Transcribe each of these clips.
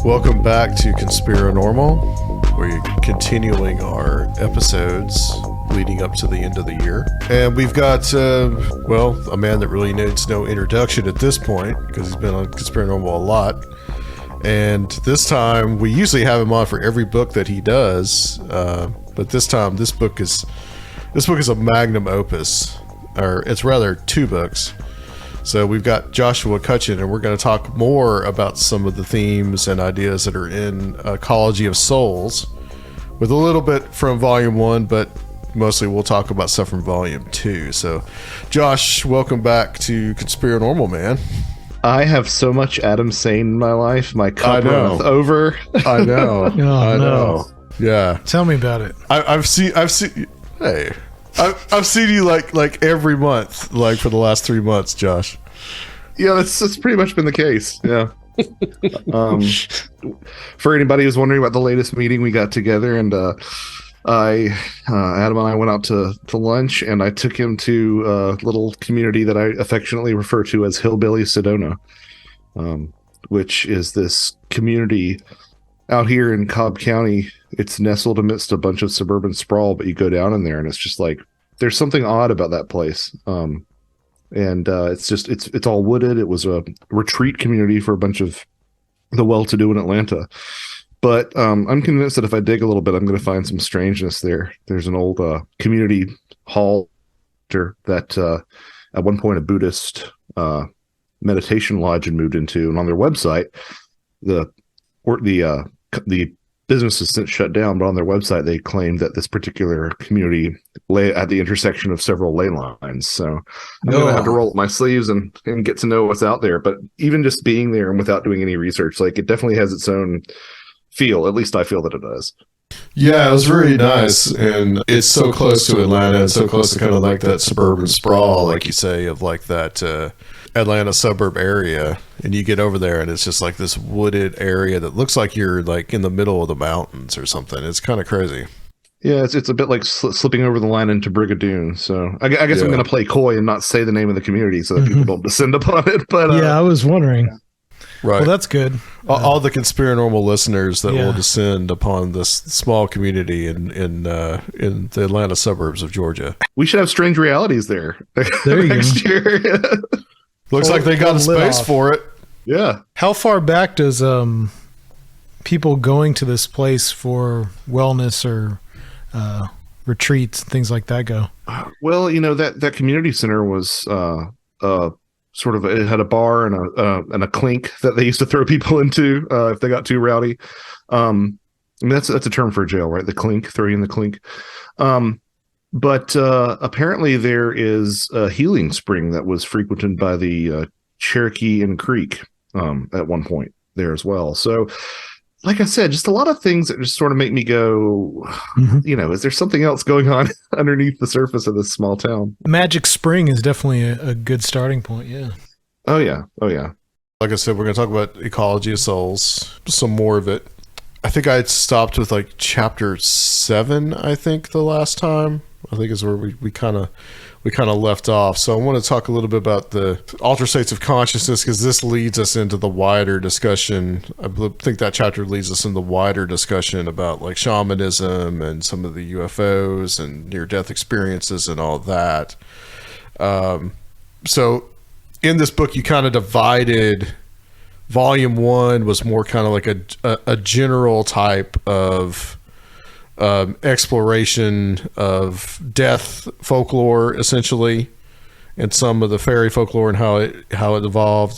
Welcome back to Conspirinormal. We're continuing our episodes leading up to the end of the year. And we've got, a man that really needs no introduction at this point because he's been on Conspirinormal a lot. And this time, we usually have him on for every book that he does. But this time, this book is a magnum opus. Or it's rather two books. So we've got Joshua Cutchin, and we're going to talk more about some of the themes and ideas that are in Ecology of Souls, with a little bit from Volume 1, but mostly we'll talk about stuff from Volume 2. So, Josh, welcome back to Conspirinormal, man. I have so much Adam Sane in my life. My cup runneth over. I know. I know. Yeah. Tell me about it. I've seen. Hey. I've seen you like every month, like for the last 3 months, Josh. Yeah, that's pretty much been the case. Yeah. For anybody who's wondering about the latest meeting, we got together and Adam and I went out to lunch, and I took him to a little community that I affectionately refer to as Hillbilly Sedona, which is this community out here in Cobb County. It's nestled amidst a bunch of suburban sprawl, but you go down in there and it's just like, there's something odd about that place. It's all wooded. It was a retreat community for a bunch of the well-to-do in Atlanta. But I'm convinced that if I dig a little bit, I'm going to find some strangeness there. There's an old community hall that at one point a Buddhist meditation lodge had moved into, and on their website, the business has since shut down, but on their website they claim that this particular community lay at the intersection of several ley lines. So I'm going to have to roll up my sleeves and get to know what's out there. But even just being there and without doing any research, like, it definitely has its own feel. At least I feel that it does. Yeah, it was really nice, and it's so close to Atlanta, and so close to kind of like that suburban sprawl, like you say, of like that Atlanta suburb area, and you get over there and it's just like this wooded area that looks like you're like in the middle of the mountains or something. It's kind of crazy. Yeah, it's a bit like slipping over the line into Brigadoon. So I guess I'm going to play coy and not say the name of the community so that people don't descend upon it. But I was wondering. Right. Well, that's good. All the Conspirinormal listeners that will descend upon this small community in the Atlanta suburbs of Georgia. We should have Strange Realities there next year. Looks like they got a space for it. Yeah. How far back does people going to this place for wellness or retreats, things like that go? Well, that community center was sort of, it had a bar and a clink that they used to throw people into if they got too rowdy. I mean, that's a term for a jail, right? The clink, throw you in the clink. But apparently there is a healing spring that was frequented by the Cherokee and Creek at one point there as well. So, like I said, just a lot of things that just sort of make me go, is there something else going on underneath the surface of this small town? Magic Spring is definitely a good starting point, yeah. Oh, yeah. Like I said, we're going to talk about Ecology of Souls, some more of it. I think I had stopped with like chapter 7, I think, the last time. I think is where we kind of left off. So I want to talk a little bit about the altered states of consciousness, because this leads us into the wider discussion. I think that chapter leads us in the wider discussion about like shamanism and some of the UFOs and near-death experiences and all that. So in this book, you kind of divided. Volume 1 was more kind of like a general type of exploration of death folklore, essentially, and some of the fairy folklore and how it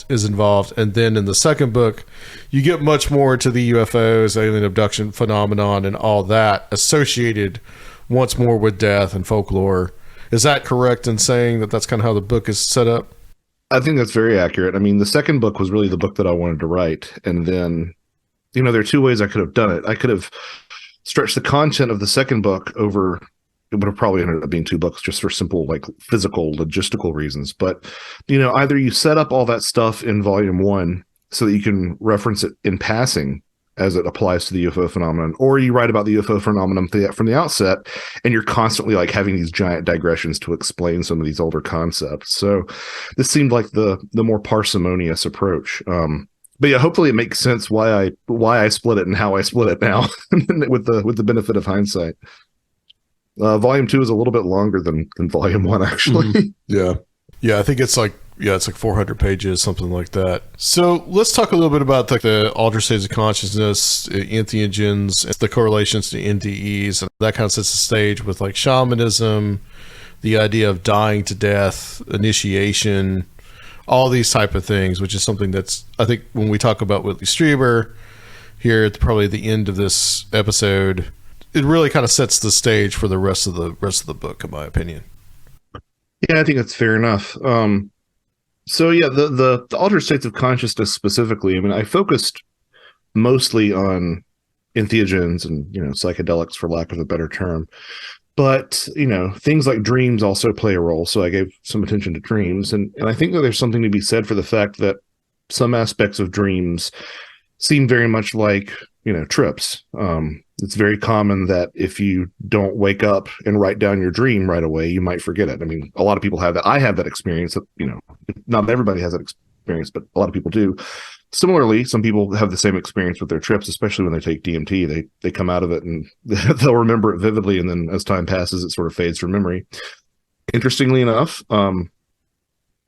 is involved. And then in the second book, you get much more to the UFOs, alien abduction phenomenon, and all that associated once more with death and folklore. Is that correct in saying that that's kind of how the book is set up? I think that's very accurate. I mean, the second book was really the book that I wanted to write, and then there are two ways I could have done it. I could have stretch the content of the second book over. It would have probably ended up being 2 books just for simple, like, physical, logistical reasons. But, either you set up all that stuff in volume 1 so that you can reference it in passing as it applies to the UFO phenomenon, or you write about the UFO phenomenon from the outset, and you're constantly like having these giant digressions to explain some of these older concepts. So this seemed like the more parsimonious approach. but yeah, hopefully it makes sense why I split it and how I split it now with the benefit of hindsight. Volume 2 is a little bit longer than volume 1, actually. Yeah, I think it's like 400 pages, something like that. So let's talk a little bit about like the altered states of consciousness, entheogens, the correlations to NDEs, and that kind of sets the stage with like shamanism, the idea of dying to death, initiation, all these type of things, which is something that's, I think when we talk about Whitley Strieber here at probably the end of this episode, it really kind of sets the stage for the rest of the book, in my opinion. Yeah, I think that's fair enough. So yeah, the altered states of consciousness specifically, I mean, I focused mostly on entheogens and, psychedelics, for lack of a better term. But, things like dreams also play a role. So I gave some attention to dreams. And I think that there's something to be said for the fact that some aspects of dreams seem very much like, trips. It's very common that if you don't wake up and write down your dream right away, you might forget it. I mean, a lot of people have that. I have that experience. Not everybody has that experience, but a lot of people do. Similarly, some people have the same experience with their trips, especially when they take DMT. They come out of it and they'll remember it vividly, and then as time passes, it sort of fades from memory. Interestingly enough,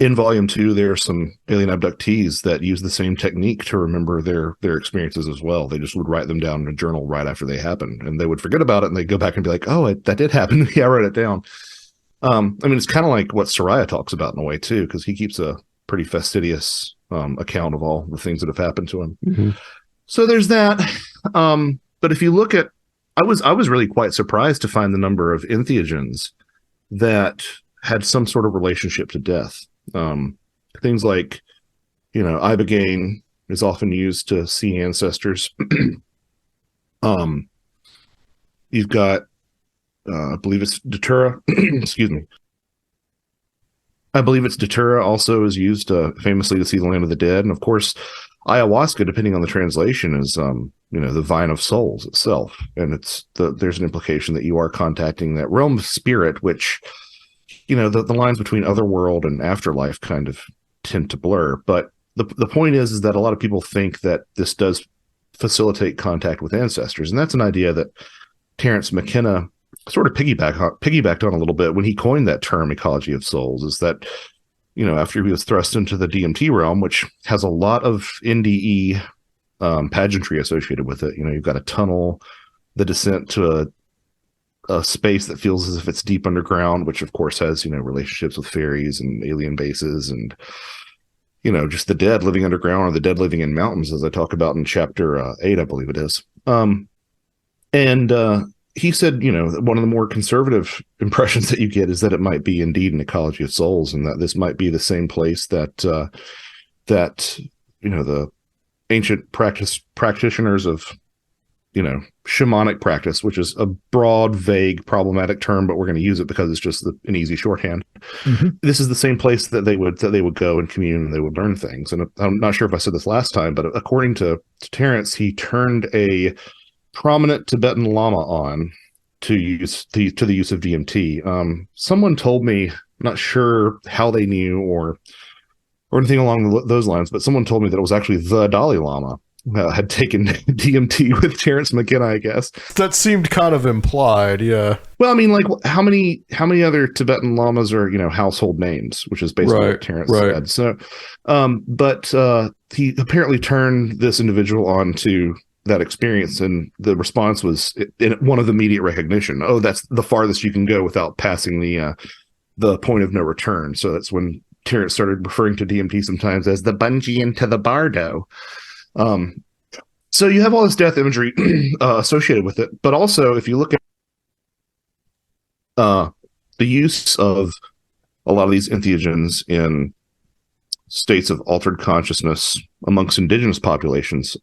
in volume 2, there are some alien abductees that use the same technique to remember their experiences as well. They just would write them down in a journal right after they happened, and they would forget about it, and they'd go back and be like, "Oh, that did happen. Yeah, I wrote it down." I mean, it's kind of like what Soraya talks about in a way too, because he keeps a pretty fastidious account of all the things that have happened to him. Mm-hmm. So there's that. But if you look at, I was really quite surprised to find the number of entheogens that had some sort of relationship to death. Things like, ibogaine is often used to see ancestors. You've got, I believe it's datura. Excuse me. I believe it's datura also is used famously to see the land of the dead. And of course, ayahuasca, depending on the translation, is, the vine of souls itself. And there's an implication that you are contacting that realm of spirit, which, the lines between otherworld and afterlife kind of tend to blur. But the point is that a lot of people think that this does facilitate contact with ancestors. And that's an idea that Terence McKenna sort of piggybacked on a little bit when he coined that term, Ecology of Souls, is that, after he was thrust into the DMT realm, which has a lot of NDE pageantry associated with it. You've got a tunnel, the descent to a space that feels as if it's deep underground, which of course has, relationships with fairies and alien bases and, just the dead living underground or the dead living in mountains, as I talk about in chapter 8, I believe it is. He said, one of the more conservative impressions that you get is that it might be indeed an ecology of souls, and that this might be the same place that the ancient practitioners of, shamanic practice, which is a broad, vague, problematic term, but we're going to use it because it's just an easy shorthand. Mm-hmm. This is the same place that they would go and commune, and they would learn things. And I'm not sure if I said this last time, but according to Terence, he turned a prominent Tibetan Lama on to the use of DMT. Someone told me, not sure how they knew or anything along those lines, but someone told me that it was actually the Dalai Lama had taken DMT with Terence McKenna, I guess. That seemed kind of implied, yeah. Well, I mean, like, how many other Tibetan lamas are, household names, which is basically what Terence said. So, but he apparently turned this individual on to that experience, and the response was one of immediate recognition. Oh, that's the farthest you can go without passing the point of no return. So that's when Terence started referring to DMT sometimes as the bungee into the bardo. So you have all this death imagery associated with it, but also if you look at the use of a lot of these entheogens in states of altered consciousness amongst indigenous populations,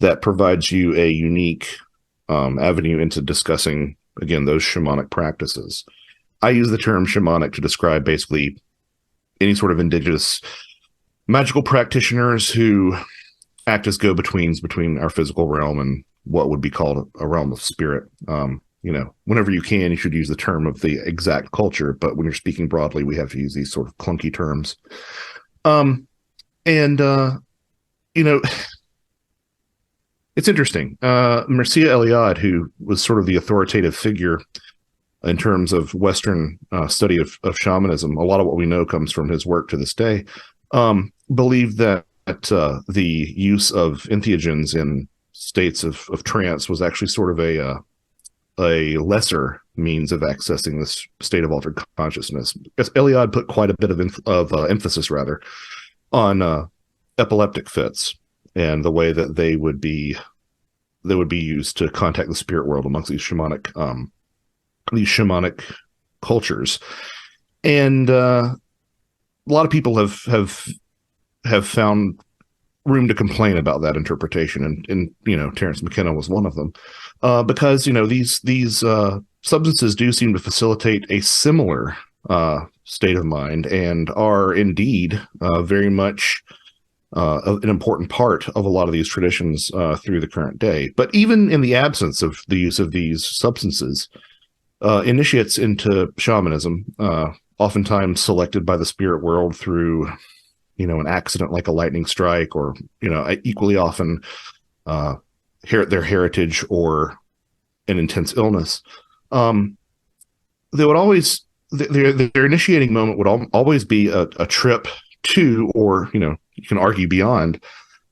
that provides you a unique avenue into discussing, again, those shamanic practices. I use the term shamanic to describe basically any sort of indigenous magical practitioners who act as go-betweens between our physical realm and what would be called a realm of spirit. Whenever you can, you should use the term of the exact culture, but when you're speaking broadly, we have to use these sort of clunky terms. you know, it's interesting. Mircea Eliade, who was sort of the authoritative figure in terms of Western study of shamanism, a lot of what we know comes from his work to this day, believed that the use of entheogens in states of trance was actually sort of a lesser means of accessing this state of altered consciousness. Because Eliade put quite a bit of emphasis, rather, on epileptic fits and the way that they would be used to contact the spirit world amongst these shamanic cultures. And a lot of people have found room to complain about that interpretation, and Terence McKenna was one of them, because these substances do seem to facilitate a similar state of mind and are indeed very much an important part of a lot of these traditions through the current day. But even in the absence of the use of these substances, initiates into shamanism, oftentimes selected by the spirit world through an accident like a lightning strike, or equally often their heritage or an intense illness, they would always their initiating moment would always be a trip to, or you can argue beyond,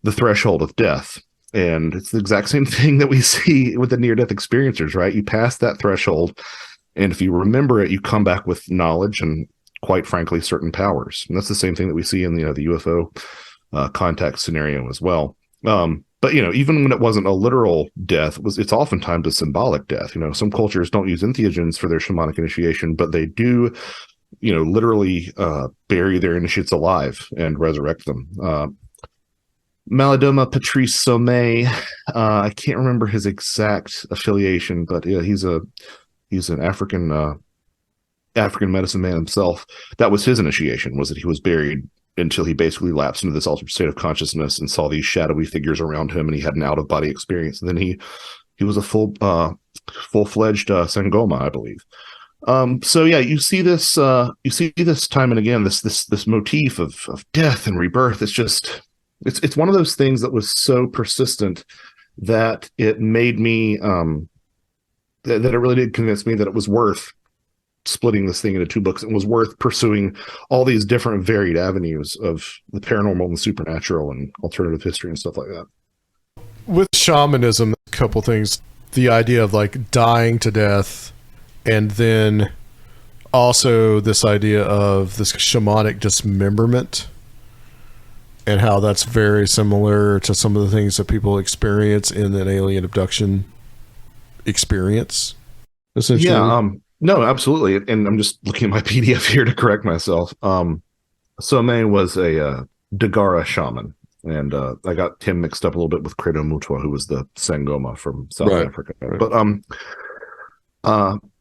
the threshold of death. And it's the exact same thing that we see with the near-death experiencers, right? You pass that threshold, and if you remember it, you come back with knowledge and, quite frankly, certain powers. And that's the same thing that we see in the UFO contact scenario as well. But even when it wasn't a literal death, it's oftentimes a symbolic death. Some cultures don't use entheogens for their shamanic initiation, but they do, literally bury their initiates alive and resurrect them. Malidoma Patrice Sommet, I can't remember his exact affiliation, but yeah, he's an African medicine man himself. That was his initiation, was that he was buried until he basically lapsed into this altered state of consciousness and saw these shadowy figures around him, and he had an out-of-body experience. And then he was a full-fledged Sangoma, I believe. So yeah, you see this time and again, this motif of death and rebirth. It's one of those things that was so persistent that it made me that it really did convince me that it was worth splitting this thing into two books. It was worth pursuing all these different varied avenues of the paranormal and supernatural and alternative history and stuff like that. With shamanism, a couple things. The idea of like dying to death, and then also this idea of this shamanic dismemberment, and how that's very similar to some of the things that people experience in an alien abduction experience. Essentially. Yeah, no, absolutely. And I'm just looking at my PDF here to correct myself. Sommet was a Dagara shaman, and I got him mixed up a little bit with Credo Mutwa, who was the Sangoma from South Africa. Right.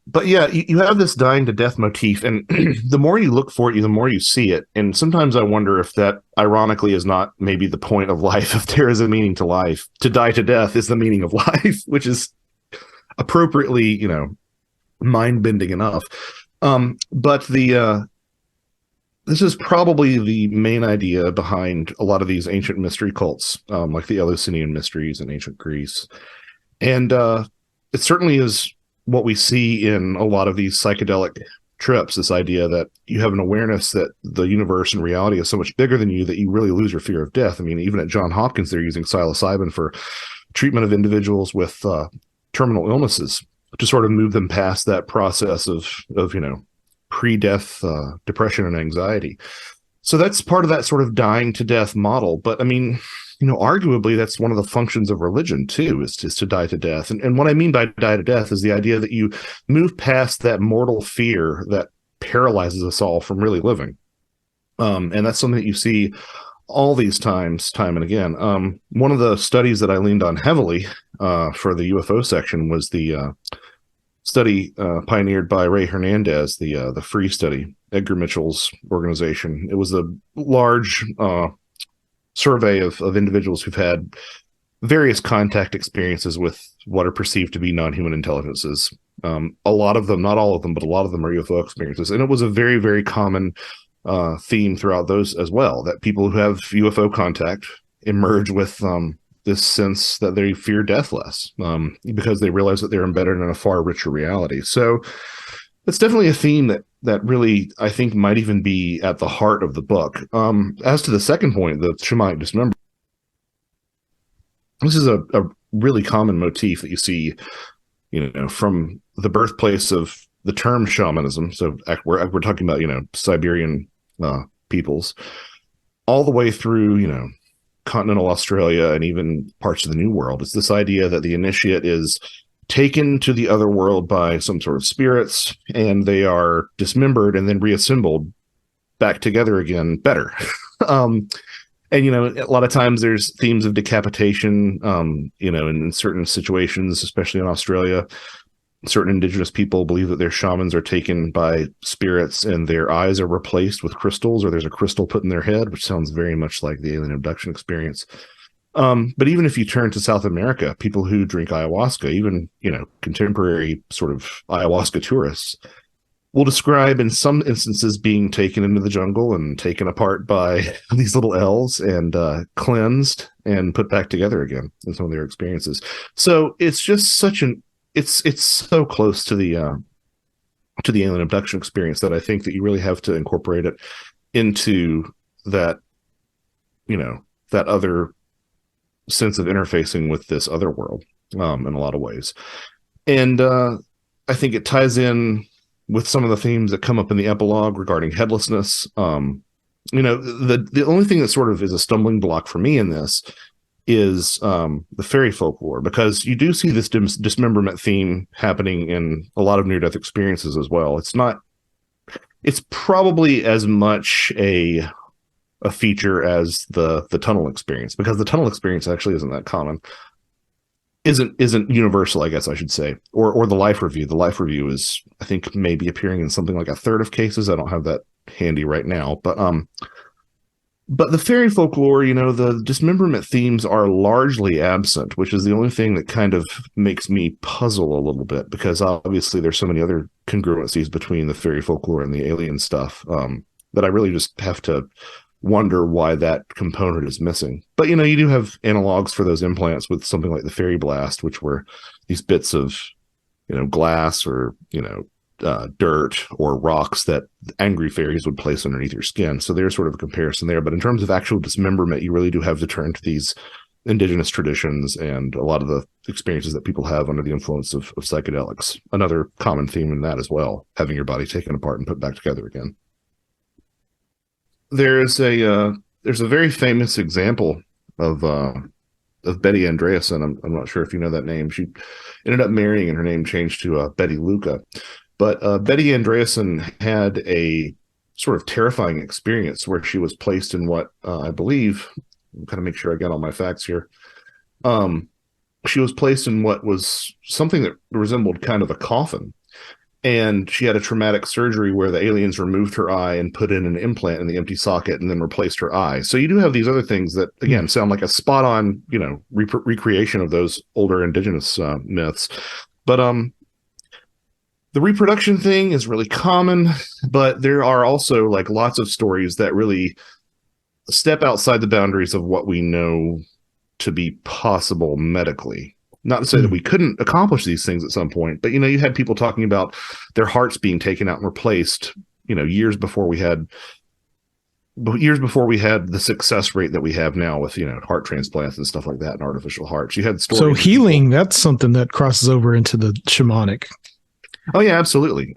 But yeah, you have this dying to death motif, and the more you look for it, the more you see it. And sometimes I wonder if that, ironically, is not maybe the point of life. If there is a meaning to life, to die to death is the meaning of life, which is appropriately, mind-bending enough. But this is probably the main idea behind a lot of these ancient mystery cults, like the Eleusinian mysteries in ancient Greece. And it certainly is what we see in a lot of these psychedelic trips, this idea that you have an awareness that the universe and reality is so much bigger than you that you really lose your fear of death. I mean, even at Johns Hopkins, they're using psilocybin for treatment of individuals with terminal illnesses to sort of move them past that process of pre-death depression and anxiety. So that's part of that sort of dying to death model. But I mean, arguably that's one of the functions of religion too, is to die to death. And what I mean by die to death is the idea that you move past that mortal fear that paralyzes us all from really living. And that's something that you see all these times, time and again. One of the studies that I leaned on heavily for the UFO section was the study pioneered by Ray Hernandez, the Free Study, Edgar Mitchell's organization. It was a large survey of individuals who've had various contact experiences with what are perceived to be non-human intelligences. A lot of them, not all of them, but a lot of them are UFO experiences. And it was a very, very common theme throughout those as well, that people who have UFO contact emerge with this sense that they fear death less, because they realize that they're embedded in a far richer reality. So it's definitely a theme that really, I think, might even be at the heart of the book. As to the second point, the shamanic dismemberment, this is a really common motif that you see, from the birthplace of the term shamanism. So we're talking about, Siberian peoples, all the way through, continental Australia and even parts of the New World. It's this idea that the initiate is taken to the other world by some sort of spirits, and they are dismembered and then reassembled back together again better. And, a lot of times there's themes of decapitation, in certain situations, especially in Australia. Certain indigenous people believe that their shamans are taken by spirits and their eyes are replaced with crystals, or there's a crystal put in their head, which sounds very much like the alien abduction experience. But even if you turn to South America, people who drink ayahuasca, even, contemporary sort of ayahuasca tourists, will describe in some instances being taken into the jungle and taken apart by these little elves and cleansed and put back together again in some of their experiences. So it's just it's so close to the alien abduction experience that I think that you really have to incorporate it into that, that other sense of interfacing with this other world in a lot of ways. And I think it ties in with some of the themes that come up in the epilogue regarding headlessness. The only thing that sort of is a stumbling block for me in this is the fairy folklore, because you do see this dismemberment theme happening in a lot of near-death experiences as well. It's probably as much a feature as the tunnel experience, because the tunnel experience actually isn't that common. Isn't universal, I guess I should say, or the life review. The life review is, I think, maybe appearing in something like a third of cases. I don't have that handy right now, but the fairy folklore, the dismemberment themes are largely absent, which is the only thing that kind of makes me puzzle a little bit, because obviously there's so many other congruencies between the fairy folklore and the alien stuff that I really just have to wonder why that component is missing. But you do have analogs for those implants with something like the fairy blast, which were these bits of glass or dirt or rocks that angry fairies would place underneath your skin. So there's sort of a comparison there. But in terms of actual dismemberment, you really do have to turn to these indigenous traditions and a lot of the experiences that people have under the influence of psychedelics. Another common theme in that as well, having your body taken apart and put back together again. There's a very famous example of Betty Andreasson. I'm not sure if you know that name. She ended up marrying and her name changed to Betty Luca. But Betty Andreasson had a sort of terrifying experience where she was placed in what I believe, I'm kind of make sure I got all my facts here. She was placed in what was something that resembled kind of a coffin. And she had a traumatic surgery where the aliens removed her eye and put in an implant in the empty socket and then replaced her eye. So you do have these other things that, again, sound like a spot on, recreation of those older indigenous myths. But the reproduction thing is really common, but there are also like lots of stories that really step outside the boundaries of what we know to be possible medically. Not to say that we couldn't accomplish these things at some point, but you had people talking about their hearts being taken out and replaced, years before we had the success rate that we have now with heart transplants and stuff like that and artificial hearts. You had stories. So healing, that's something that crosses over into the shamanic. Oh yeah, absolutely.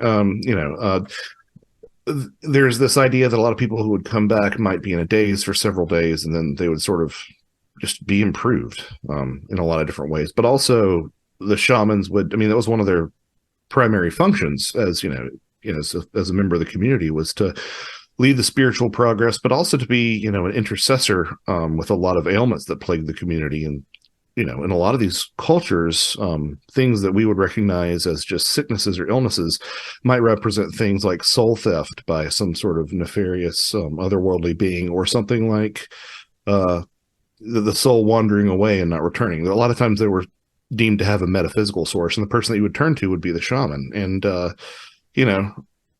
There's this idea that a lot of people who would come back might be in a daze for several days, and then they would sort of just be improved in a lot of different ways. But also the shamans would, that was one of their primary functions as a member of the community, was to lead the spiritual progress, but also to be, an intercessor with a lot of ailments that plagued the community. And, in a lot of these cultures, things that we would recognize as just sicknesses or illnesses might represent things like soul theft by some sort of nefarious otherworldly being, or something like the soul wandering away and not returning. A lot of times they were deemed to have a metaphysical source, and the person that you would turn to would be the shaman. And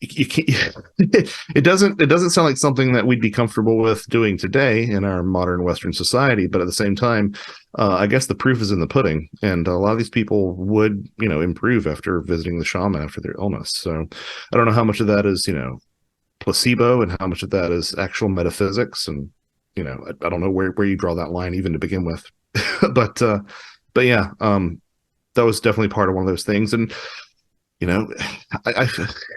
you can't, it doesn't sound like something that we'd be comfortable with doing today in our modern Western society. But at the same time, I guess the proof is in the pudding, and a lot of these people would, improve after visiting the shaman after their illness. So I don't know how much of that is, placebo and how much of that is actual metaphysics. And, I don't know where you draw that line even to begin with. but yeah, that was definitely part of one of those things. And, I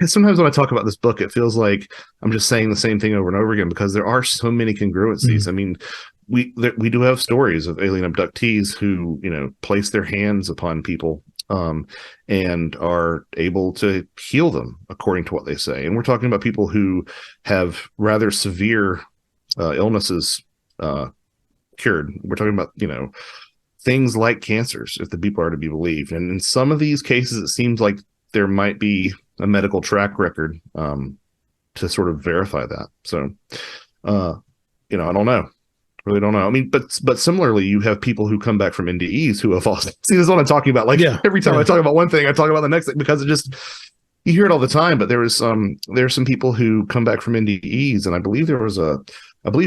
sometimes when I talk about this book, it feels like I'm just saying the same thing over and over again, because there are so many congruencies. I mean, we do have stories of alien abductees who, place their hands upon people, and are able to heal them according to what they say. And we're talking about people who have rather severe illnesses cured. We're talking about, things like cancers, if the people are to be believed. And in some of these cases, it seems like there might be a medical track record to sort of verify that. So, I don't know. Really don't know. I mean, but similarly, you have people who come back from NDEs who have also, see, this is what I'm talking about. Like, every time I talk about one thing, I talk about the next thing, because it just, you hear it all the time. But there's some people who come back from NDEs, and I believe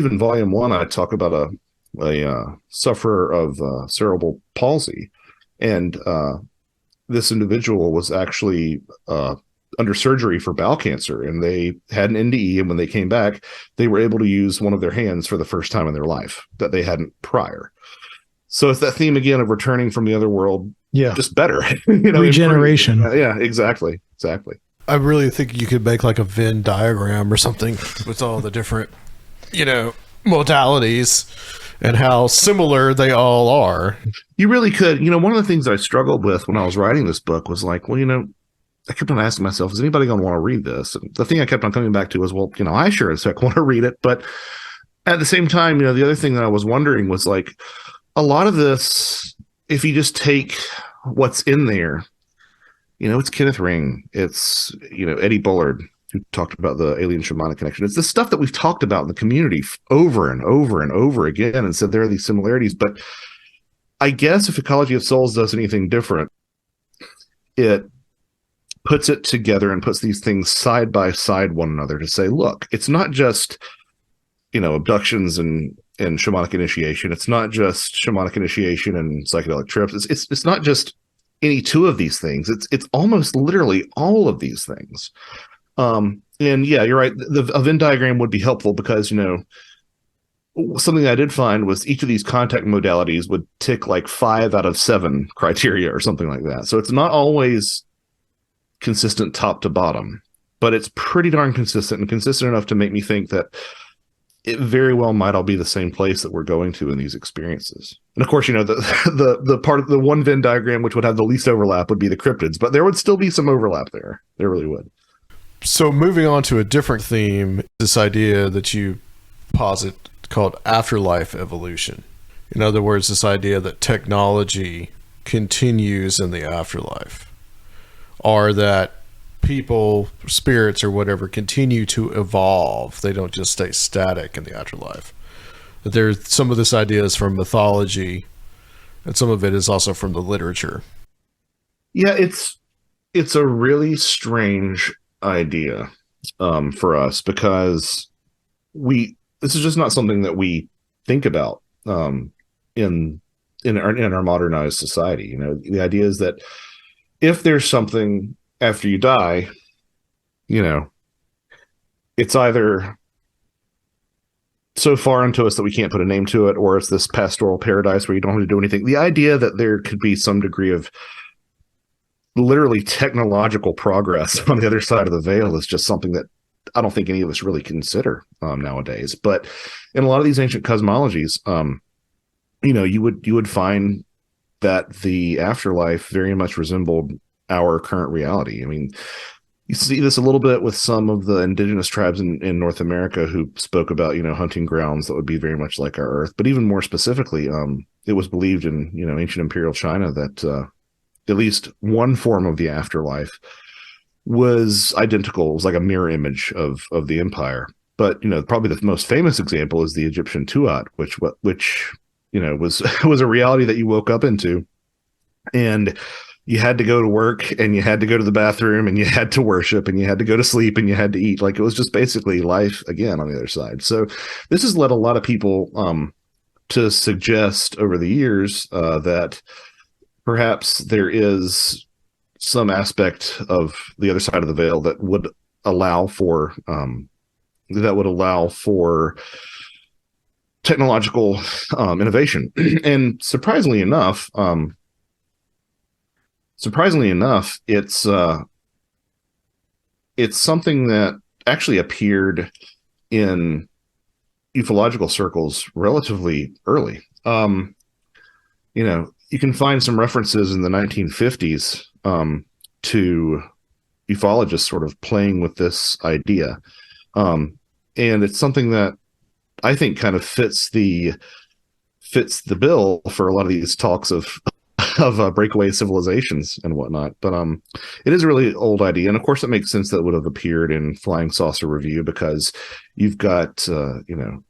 in volume 1, I talk about a sufferer of cerebral palsy, and this individual was actually under surgery for bowel cancer, and they had an NDE, and when they came back, they were able to use one of their hands for the first time in their life that they hadn't prior. So it's that theme again of returning from the other world, just better, regeneration. Yeah, exactly. I really think you could make like a Venn diagram or something with all the different, modalities and how similar they all are. You really could. One of the things I struggled with when I was writing this book was like, well, I kept on asking myself, is anybody going to want to read this? And the thing I kept on coming back to was, well, I sure as heck want to read it. But at the same time, the other thing that I was wondering was, like, a lot of this, if you just take what's in there, it's Kenneth Ring, it's, Eddie Bullard, who talked about the alien shamanic connection. It's the stuff that we've talked about in the community over and over and over again, and said there are these similarities. But I guess if Ecology of Souls does anything different, it puts it together and puts these things side by side one another to say, look, it's not just, abductions and shamanic initiation. It's not just shamanic initiation and psychedelic trips. It's not just any two of these things. It's almost literally all of these things. And yeah, you're right. A Venn diagram would be helpful, because, something I did find was each of these contact modalities would tick like 5 out of 7 criteria or something like that. So it's not always consistent top to bottom, but it's pretty darn consistent, and consistent enough to make me think that it very well might all be the same place that we're going to in these experiences. And of course, the part of the one Venn diagram which would have the least overlap would be the cryptids, but there would still be some overlap there. There really would. So moving on to a different theme, this idea that you posit called afterlife evolution. In other words, this idea that technology continues in the afterlife, or that people, spirits, or whatever continue to evolve. They don't just stay static in the afterlife. That there's some of this idea is from mythology, and some of it is also from the literature. Yeah, it's a really strange idea for us, because this is just not something that we think about in our modernized society. The idea is that if there's something after you die, it's either so far into us that we can't put a name to it, or it's this pastoral paradise where you don't have to do anything. The idea that there could be some degree of literally technological progress on the other side of the veil is just something that I don't think any of us really consider nowadays. But in a lot of these ancient cosmologies, you would find that the afterlife very much resembled our current reality. I mean, you see this a little bit with some of the indigenous tribes in North America who spoke about, hunting grounds that would be very much like our Earth. But even more specifically, it was believed in, ancient imperial China that at least one form of the afterlife was identical. It was like a mirror image of the empire. But, probably the most famous example is the Egyptian Tuat, which was was a reality that you woke up into. And you had to go to work and you had to go to the bathroom and you had to worship and you had to go to sleep and you had to eat. Like it was just basically life again on the other side. So this has led a lot of people to suggest over the years that perhaps there is some aspect of the other side of the veil that would allow for technological innovation. And surprisingly enough, it's something that actually appeared in ufological circles relatively early. You can find some references in the 1950s to ufologists sort of playing with this idea. And it's something that I think kind of fits the bill for a lot of these talks of breakaway civilizations and whatnot. But it is a really old idea, and of course it makes sense that it would have appeared in Flying Saucer Review, because you've got the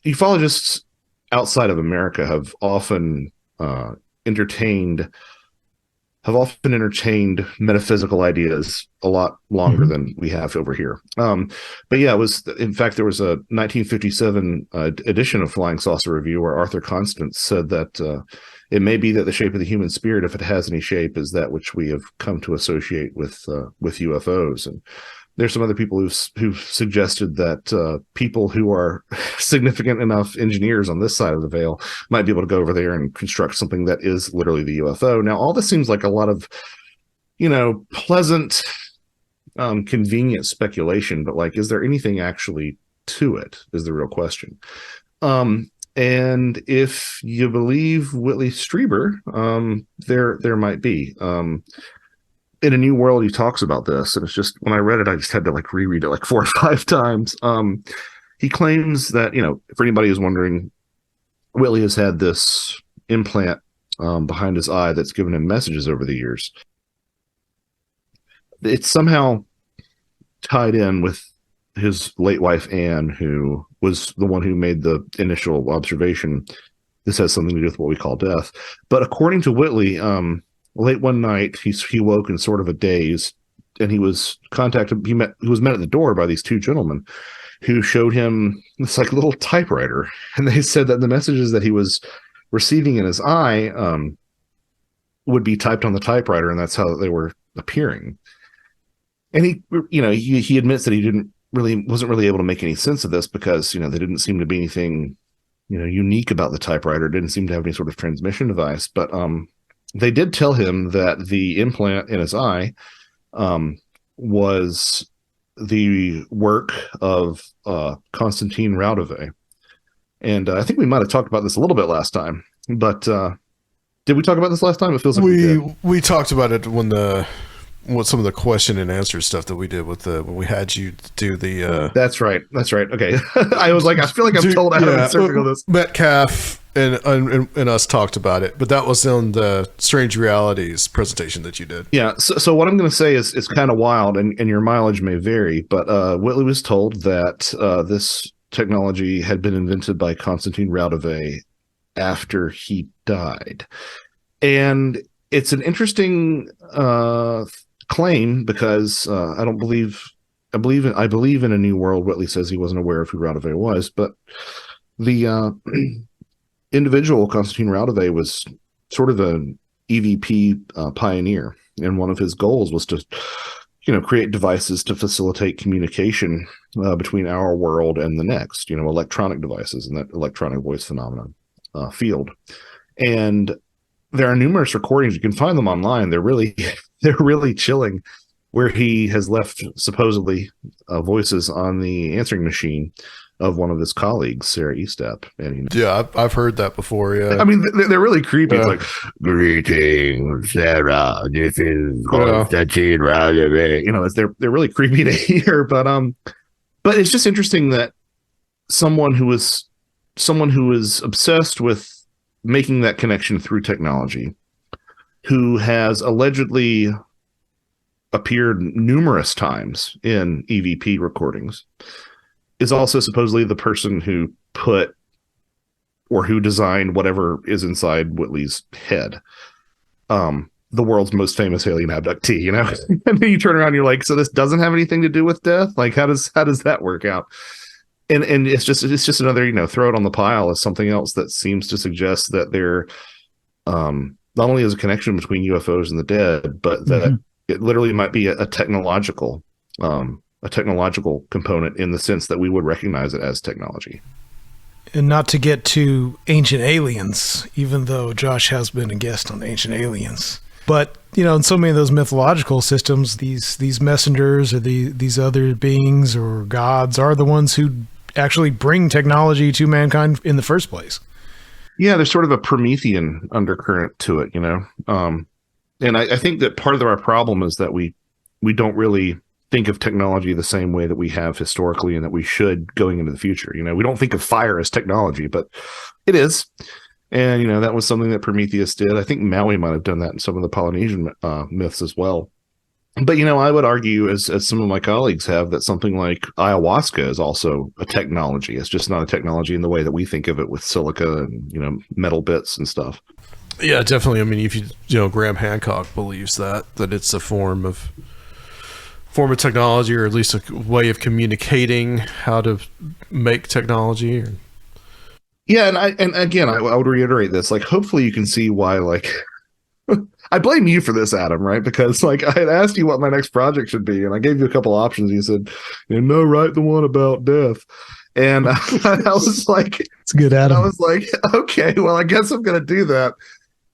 ufologists outside of America have often entertained metaphysical ideas a lot longer than we have over here. But yeah, in fact, there was a 1957 edition of Flying Saucer Review where Arthur Constance said that it may be that the shape of the human spirit, if it has any shape, is that which we have come to associate with UFOs. And there's some other people who've suggested that people who are significant enough engineers on this side of the veil might be able to go over there and construct something that is literally the UFO. Now, all this seems like a lot of, pleasant, convenient speculation, but like, is there anything actually to it is the real question. And if you believe Whitley Strieber, there might be. In A New World, he talks about this, and it's just, when I read it, I just had to like reread it like 4 or 5 times. He claims that, for anybody who's wondering, Whitley has had this implant behind his eye that's given him messages over the years. It's somehow tied in with his late wife, Anne, who was the one who made the initial observation. This has something to do with what we call death. But according to Whitley, late one night, he woke in sort of a daze, and he was contacted. He was met at the door by these 2 gentlemen who showed him this like little typewriter, and they said that the messages that he was receiving in his eye would be typed on the typewriter, and that's how they were appearing. And he admits that he wasn't really able to make any sense of this, because there didn't seem to be anything unique about the typewriter. It didn't seem to have any sort of transmission device, but they did tell him that the implant in his eye was the work of Constantine Raudove. And I think we might have talked about this a little bit last time, but did we talk about this last time? It feels like we talked about it when some of the question and answer stuff that we did when we had you do the That's right. Okay. I was like, I feel like I'm told how to circle this. Metcalf and us talked about it, but that was on the Strange Realities presentation that you did. Yeah. So what I'm going to say is kind of wild, and your mileage may vary, but Whitley was told that this technology had been invented by Constantine Raudove after he died. And it's an interesting claim, because I believe in A New World, Whitley says he wasn't aware of who Raudove was, but the individual Constantine Raudove was sort of an EVP pioneer, and one of his goals was to create devices to facilitate communication between our world and the next, electronic devices in that electronic voice phenomenon field. And there are numerous recordings. You can find them online. They're really chilling, where he has left supposedly voices on the answering machine of one of his colleagues, Sarah Estep. And yeah, I've heard that before. Yeah, I mean, they're really creepy. It's like, greetings, Sarah. This is Constantine Raudove. They're really creepy to hear. But it's just interesting that someone who is obsessed with making that connection through technology, who has allegedly appeared numerous times in EVP recordings, is also supposedly the person who put or who designed whatever is inside Whitley's head. the world's most famous alien abductee, you know? And then you turn around and you're like, so this doesn't have anything to do with death? Like, how does that work out? And it's just another, you know, throw it on the pile as something else that seems to suggest that there not only is a connection between UFOs and the dead, but that it literally might be a technological component in the sense that we would recognize it as technology. And not to get to Ancient Aliens, even though Josh has been a guest on Ancient Aliens. But, you know, in so many of those mythological systems, these messengers or these other beings or gods are the ones who actually bring technology to mankind in the first place. Yeah, there's sort of a Promethean undercurrent to it, you know? And I think that part of our problem is that we don't really think of technology the same way that we have historically and that we should going into the future. You know, we don't think of fire as technology, but it is. And, you know, that was something that Prometheus did. I think Maui might have done that in some of the Polynesian myths as well. But, you know, I would argue, as some of my colleagues have, that something like ayahuasca is also a technology. It's just not a technology in the way that we think of it with silica and, you know, metal bits and stuff. Yeah, definitely. I mean, if you know, Graham Hancock believes that it's a form of technology, or at least a way of communicating how to make technology. Yeah, and again, I would reiterate this. Like, hopefully, you can see why. Like, I blame you for this, Adam, right? Because like I had asked you what my next project should be, and I gave you a couple options. You said, "You know, write the one about death." And I was like, "It's good, Adam." I was like, "Okay, well, I guess I'm going to do that."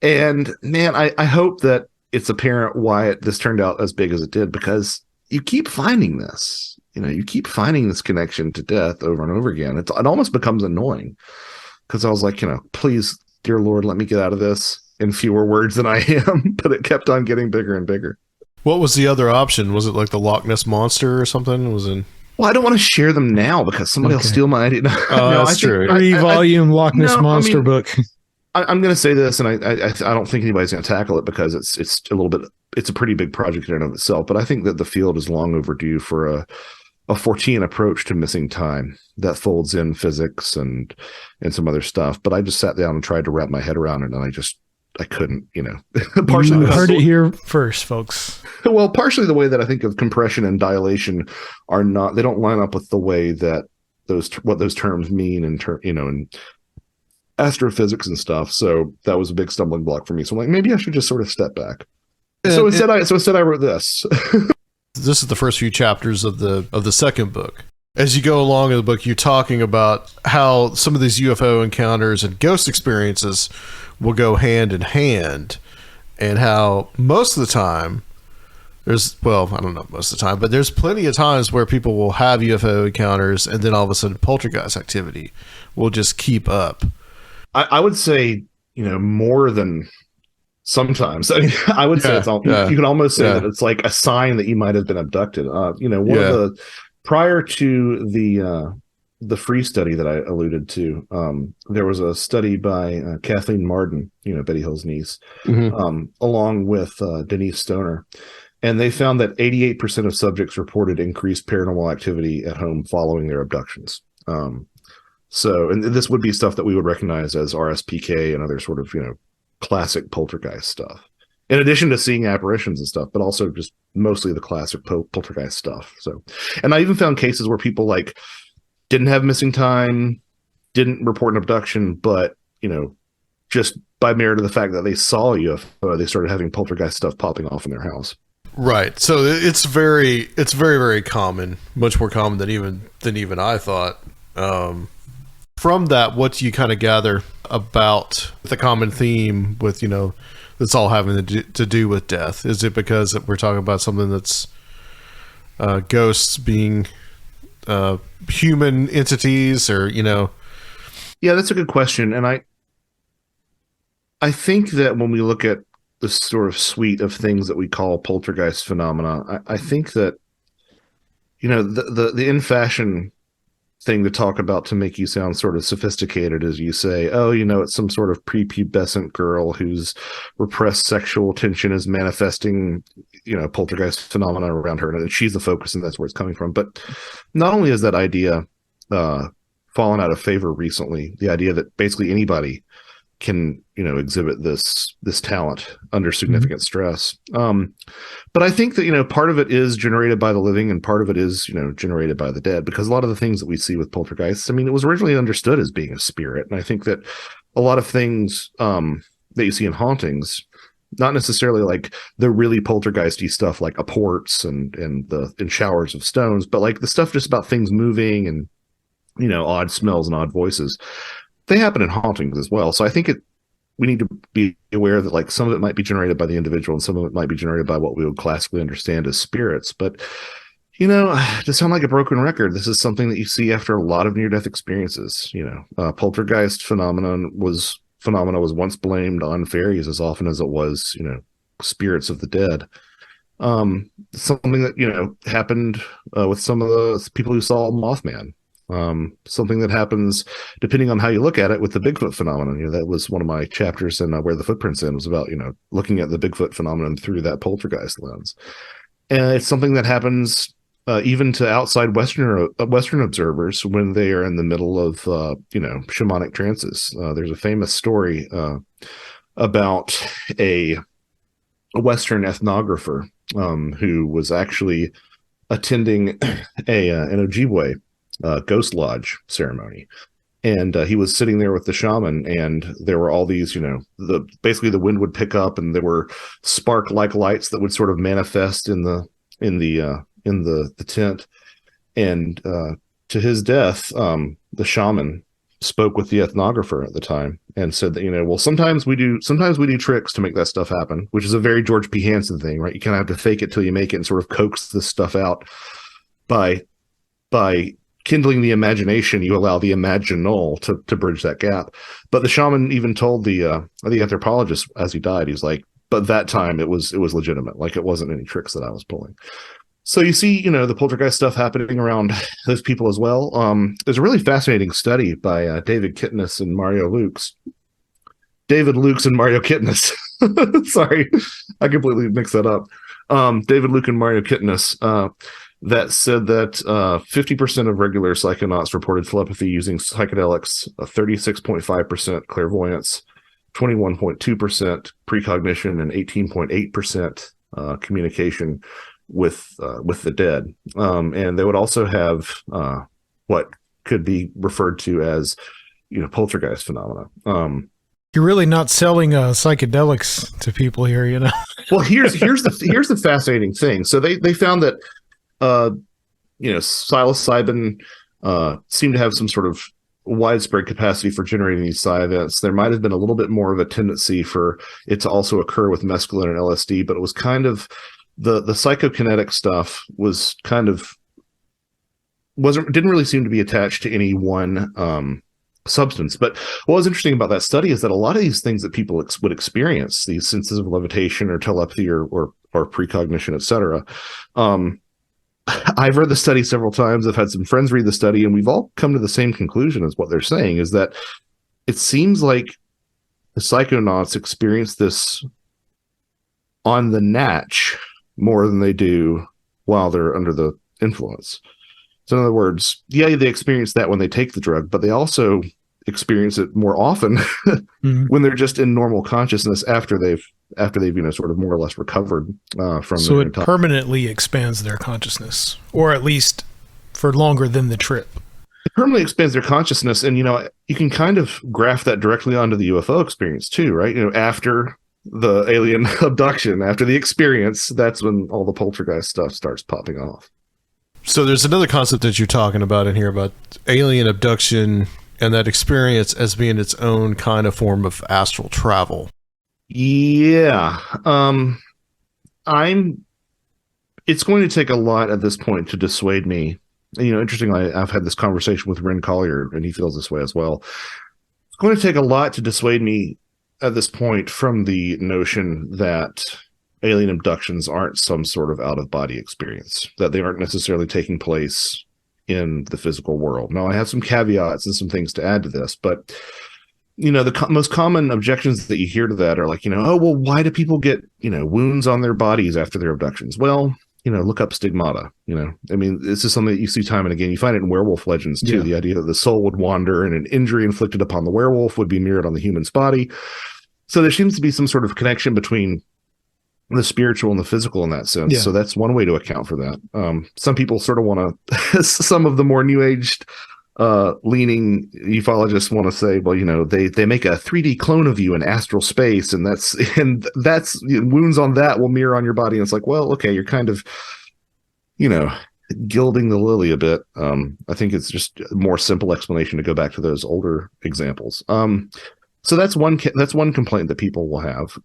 And man, I hope that it's apparent why this turned out as big as it did, because you keep finding this. You know, you keep finding this connection to death over and over again. It almost becomes annoying, because I was like, you know, please, dear Lord, let me get out of this in fewer words than I am. But it kept on getting bigger and bigger. What was the other option? Was it like the Loch Ness Monster or something? Well, I don't want to share them now because somebody will steal my idea. No, that's true. 3-volume Loch Ness Monster book. I'm going to say this, and I don't think anybody's going to tackle it because it's a pretty big project in and of itself. But I think that the field is long overdue for a Fortean approach to missing time that folds in physics and some other stuff. But I just sat down and tried to wrap my head around it, and I couldn't, you know. Partially, you heard it here first, folks. Well, partially the way that I think of compression and dilation they don't line up with the way that what those terms mean in astrophysics and stuff. So that was a big stumbling block for me. So I'm like, maybe I should just sort of step back. So instead I wrote this. This is the first few chapters of the second book. As you go along in the book, you're talking about how some of these UFO encounters and ghost experiences will go hand in hand, and how most of the time I don't know most of the time, but there's plenty of times where people will have UFO encounters and then all of a sudden poltergeist activity will just keep up. I would say, you know, more than sometimes. I mean, I would say you can almost say that it's like a sign that you might have been abducted. You know, prior to the free study that I alluded to, there was a study by Kathleen Marden, you know, Betty Hill's niece, along with Denise Stoner. And they found that 88% of subjects reported increased paranormal activity at home following their abductions. And this would be stuff that we would recognize as RSPK and other sort of, you know, classic poltergeist stuff, in addition to seeing apparitions and stuff, but also just mostly the classic poltergeist stuff. So, and I even found cases where people like didn't have missing time, didn't report an abduction, but, you know, just by merit of the fact that they saw a UFO, they started having poltergeist stuff popping off in their house. Right. So it's very, very common, much more common than even I thought. From that, what do you kind of gather about the common theme with, you know, that's all having to do with death? Is it because we're talking about something that's ghosts being human entities, or, you know? Yeah, that's a good question. And I think that when we look at the sort of suite of things that we call poltergeist phenomena, I think that, you know, the in fashion thing to talk about to make you sound sort of sophisticated is you say, oh, you know, it's some sort of prepubescent girl whose repressed sexual tension is manifesting, you know, poltergeist phenomena around her, and she's the focus, and that's where it's coming from. But not only is that idea fallen out of favor recently, the idea that basically anybody can, exhibit this talent under significant stress. But I think that, part of it is generated by the living and part of it is, generated by the dead, because a lot of the things that we see with poltergeists, I mean, it was originally understood as being a spirit. And I think that a lot of things that you see in hauntings, not necessarily like the really poltergeisty stuff like apports and showers of stones, but like the stuff just about things moving and, odd smells and odd voices, they happen in hauntings as well. So I think we need to be aware that like some of it might be generated by the individual and some of it might be generated by what we would classically understand as spirits. But, to sound like a broken record, this is something that you see after a lot of near-death experiences. Poltergeist phenomena was once blamed on fairies as often as it was, spirits of the dead. Something that, happened with some of the people who saw Mothman. Something that happens, depending on how you look at it, with the Bigfoot phenomenon. That was one of my chapters in Where the Footprints In, was about, looking at the Bigfoot phenomenon through that poltergeist lens. And it's something that happens even to outside Western observers when they are in the middle of, shamanic trances. There's a famous story about a Western ethnographer who was actually attending an Ojibwe ghost lodge ceremony, and he was sitting there with the shaman, and there were all these, basically the wind would pick up, and there were spark-like lights that would sort of manifest in the tent. And to his death, the shaman spoke with the ethnographer at the time and said that, well, sometimes we do tricks to make that stuff happen, which is a very George P. Hansen thing, right? You kind of have to fake it till you make it and sort of coax this stuff out by kindling the imagination. You allow the imaginal to bridge that gap. But the shaman even told the anthropologist as he died, he's like, but that time it was legitimate. Like, it wasn't any tricks that I was pulling. So you see, the poltergeist stuff happening around those people as well. There's a really fascinating study by David Kitness and Mario Lukes. David Lukes and Mario Kitness. Sorry, I completely mixed that up. David Luke and Mario Kitness, that said that 50% of regular psychonauts reported telepathy using psychedelics, 36.5% clairvoyance, 21.2% precognition, and 18.8% communication with the dead. And they would also have what could be referred to as, poltergeist phenomena. You're really not selling psychedelics to people here, Well, here's the fascinating thing. So they found that psilocybin seemed to have some sort of widespread capacity for generating these psi events. There might have been a little bit more of a tendency for it to also occur with mescaline and LSD, but it was kind of the psychokinetic stuff was kind of didn't really seem to be attached to any one substance. But what was interesting about that study is that a lot of these things that people would experience, these senses of levitation or telepathy or precognition, etc. I've read the study several times. I've had some friends read the study, and we've all come to the same conclusion as what they're saying, is that it seems like the psychonauts experience this on the natch more than they do while they're under the influence. So in other words, yeah, they experience that when they take the drug, but they also experience it more often when they're just in normal consciousness after they've sort of more or less recovered from. So it permanently expands their consciousness, or at least for longer than the trip. It permanently expands their consciousness, and you can kind of graph that directly onto the UFO experience too, right? After the alien abduction, after the experience, that's when all the poltergeist stuff starts popping off. So there's another concept that you're talking about in here about alien abduction and that experience as being its own kind of form of astral travel. Yeah. It's going to take a lot at this point to dissuade me. Interestingly, I've had this conversation with Ren Collier, and he feels this way as well. It's going to take a lot to dissuade me at this point from the notion that alien abductions aren't some sort of out-of-body experience, that they aren't necessarily taking place in the physical world. Now, I have some caveats and some things to add to this, but the most common objections that you hear to that are like, oh, well, why do people get, wounds on their bodies after their abductions? Well, look up stigmata. I mean, this is something that you see time and again. You find it in werewolf legends too. Yeah. The idea that the soul would wander and an injury inflicted upon the werewolf would be mirrored on the human's body. So there seems to be some sort of connection between the spiritual and the physical in that sense. Yeah. So that's one way to account for that. Some people sort of want to, some of the more new aged leaning ufologists want to say, well, they make a 3D clone of you in astral space, and that's wounds on that will mirror on your body. And it's like, well, okay, you're kind of, gilding the lily a bit. I think it's just a more simple explanation to go back to those older examples. So that's one complaint that people will have.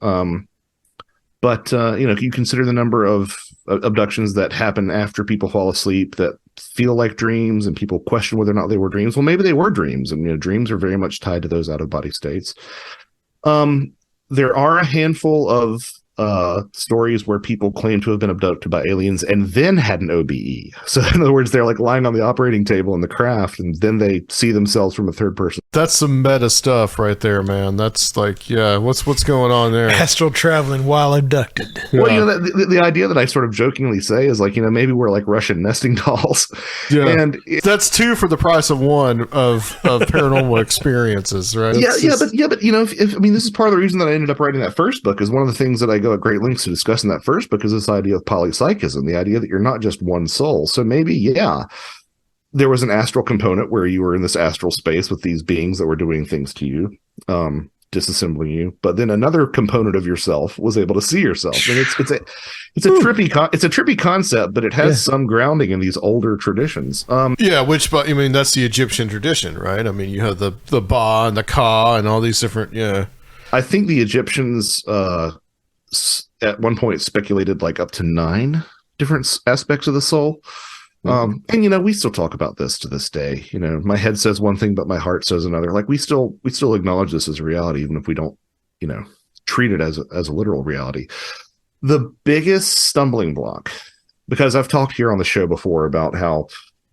But you consider the number of abductions that happen after people fall asleep that feel like dreams, and people question whether or not they were dreams. Well, maybe they were dreams, and dreams are very much tied to those out of body states. There are a handful of stories where people claim to have been abducted by aliens and then had an OBE. So in other words, they're like lying on the operating table in the craft, and then they see themselves from a third person. That's some meta stuff right there, man. That's like, yeah, what's going on there? Astral traveling while abducted. Yeah. Well, the idea that I sort of jokingly say is like, maybe we're like Russian nesting dolls. Yeah. And that's 2 for the price of 1 of paranormal experiences, right? but if I mean, this is part of the reason that I ended up writing that first book, is one of the things that I go at great lengths to discuss in that first book is this idea of polypsychism, the idea that you're not just one soul. So maybe, there was an astral component where you were in this astral space with these beings that were doing things to you, disassembling you. But then another component of yourself was able to see yourself. And it's a trippy concept, but it has some grounding in these older traditions. But I mean, that's the Egyptian tradition, right? I mean, you have the Ba and the Ka and all these different, I think the Egyptians at one point speculated like up to 9 different aspects of the soul. And we still talk about this to this day. My head says one thing, but my heart says another. Like we still acknowledge this as a reality, even if we don't, treat it as a literal reality. The biggest stumbling block, because I've talked here on the show before about how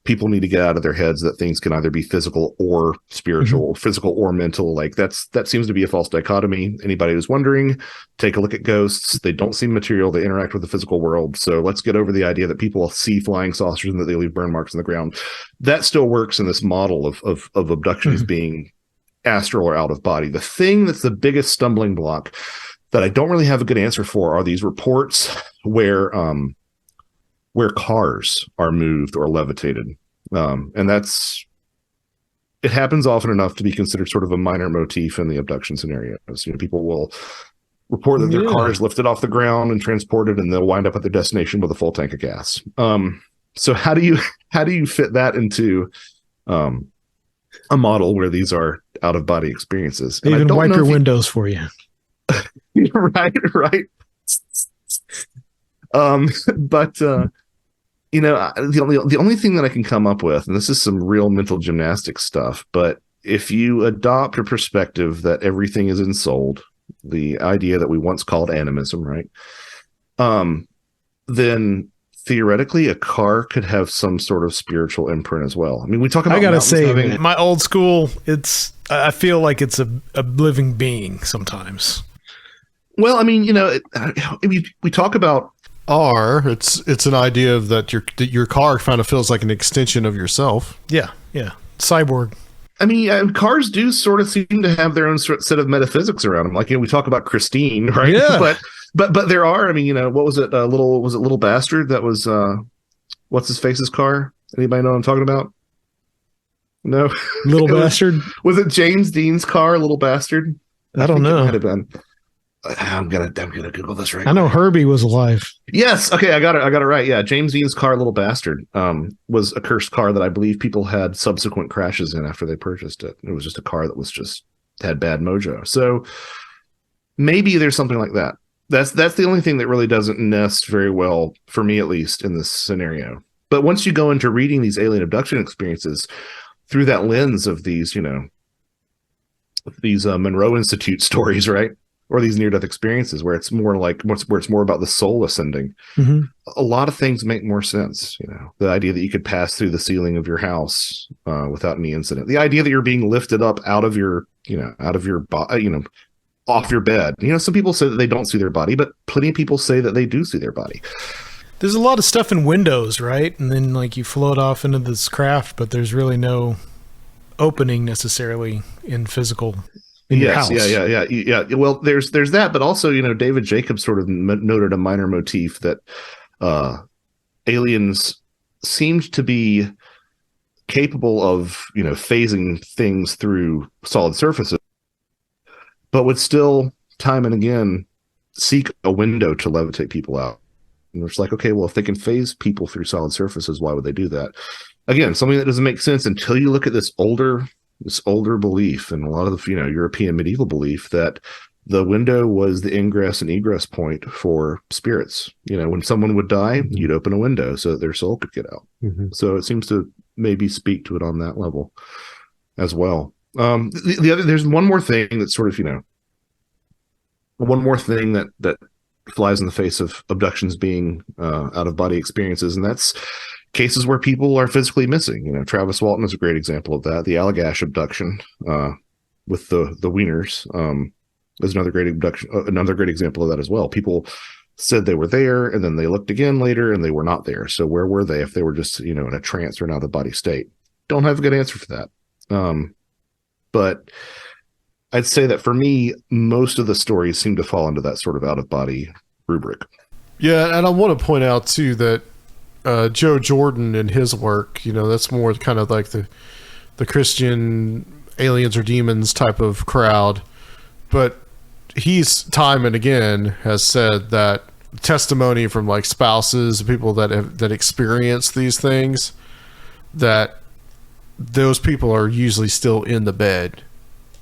people need to get out of their heads that things can either be physical or spiritual, physical or mental. Like that seems to be a false dichotomy. Anybody who's wondering, take a look at ghosts. They don't seem material. They interact with the physical world. So let's get over the idea that people see flying saucers and that they leave burn marks in the ground. That still works in this model of abductions being astral or out of body. The thing that's the biggest stumbling block that I don't really have a good answer for are these reports where cars are moved or levitated. And it happens often enough to be considered sort of a minor motif in the abduction scenarios. People will report that their car is lifted off the ground and transported, and they'll wind up at their destination with a full tank of gas. So how do you fit that into a model where these are out of body experiences? They even wipe your windows for you. Right. But the only thing that I can come up with, and this is some real mental gymnastics stuff, but if you adopt a perspective that everything is ensouled, the idea that we once called animism, right? Then theoretically a car could have some sort of spiritual imprint as well. I mean, we talk about, I gotta say, my old school, I feel like it's a living being sometimes. Well, I mean, we talk about it's an idea of that your car kind of feels like an extension of yourself. Yeah. Cyborg. I mean, cars do sort of seem to have their own set of metaphysics around them. Like, we talk about Christine, right? Yeah. But there are, I mean, what was it? Little Bastard? That was, what's his face's car? Anybody know what I'm talking about? No. Little Bastard? Was it James Dean's car, Little Bastard? I don't know. It might have been. I'm gonna Google this right now. I know Herbie was alive. Yes. Okay. I got it right. Yeah. James Dean's car, Little Bastard, was a cursed car that I believe people had subsequent crashes in after they purchased it. It was just a car that had bad mojo. So maybe there's something like that. That's the only thing that really doesn't nest very well, for me at least, in this scenario. But once you go into reading these alien abduction experiences through that lens of these, these Monroe Institute stories, right? Or these near-death experiences where it's more about the soul ascending. Mm-hmm. A lot of things make more sense. The idea that you could pass through the ceiling of your house without any incident. The idea that you're being lifted up out of your off your bed. Some people say that they don't see their body, but plenty of people say that they do see their body. There's a lot of stuff in windows, right? And then like you float off into this craft, but there's really no opening necessarily in physical in your house. Yeah. Well, there's that, but also, David Jacobs sort of noted a minor motif that aliens seemed to be capable of, phasing things through solid surfaces, but would still time and again seek a window to levitate people out. And it's like, okay, well, if they can phase people through solid surfaces, why would they do that? Again, something that doesn't make sense until you look at this older belief and a lot of the European medieval belief that the window was the ingress and egress point for spirits. When someone would die, you'd open a window so that their soul could get out. So it seems to maybe speak to it on that level as well. There's one more thing that's sort of, one more thing that flies in the face of abductions being out of body experiences, and that's cases where people are physically missing. Travis Walton is a great example of that. The Allagash abduction with the Wieners is another great example of that as well. People said they were there, and then they looked again later, and they were not there. So where were they if they were just in a trance or an out of body state? Don't have a good answer for that. But I'd say that for me, most of the stories seem to fall into that sort of out of body rubric. Yeah, and I want to point out too that Joe Jordan in his work, that's more kind of like the Christian aliens or demons type of crowd, but he's time and again has said that testimony from like spouses, people that experience these things, that those people are usually still in the bed,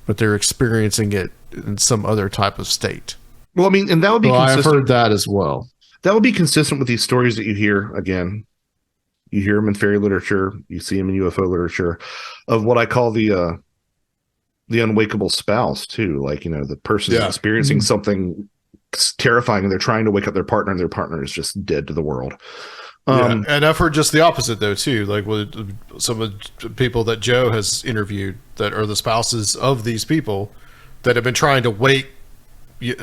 but they're experiencing it in some other type of state. Well, I mean, and that would be consistent. I've heard that as well. That would be consistent with these stories that you hear. Again, you hear them in fairy literature, you see them in UFO literature, of what I call the unwakeable spouse too. Like, the person is experiencing something terrifying, and they're trying to wake up their partner, and their partner is just dead to the world. And I've heard just the opposite though too. Like with some of the people that Joe has interviewed that are the spouses of these people that have been trying to wake.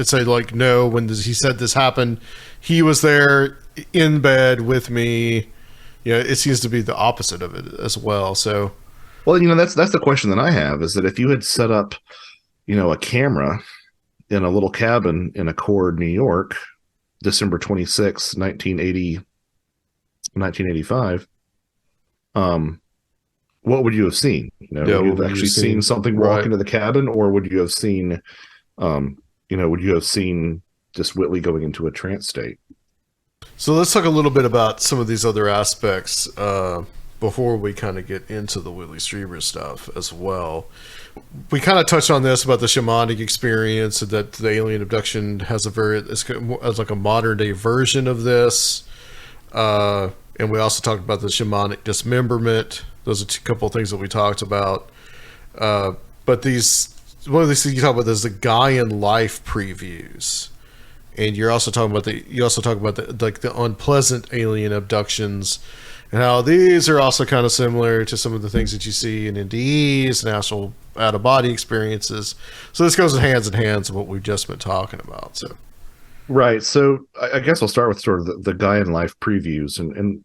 Say like, no, when he said this happened, he was there in bed with me. It seems to be the opposite of it as well. So, well, that's the question that I have, is that if you had set up, a camera in a little cabin in Accord, New York, December 26, 1985, what would you have seen? Would you have actually seen something walk into the cabin, or would you have seen, would you have seen just Whitley going into a trance state? So let's talk a little bit about some of these other aspects before we kind of get into the Whitley Strieber stuff as well. We kind of touched on this about the shamanic experience, that the alien abduction has as like a modern day version of this. And we also talked about the shamanic dismemberment. Those are a couple of things that we talked about. But one of these things you talk about is the Gaian life previews. And you're also talking about the unpleasant alien abductions, and how these are also kind of similar to some of the things that you see in NDEs and actual out of body experiences. So this goes hands in hands with what we've just been talking about. So, right. So I guess I'll start with sort of the Gaian life previews, and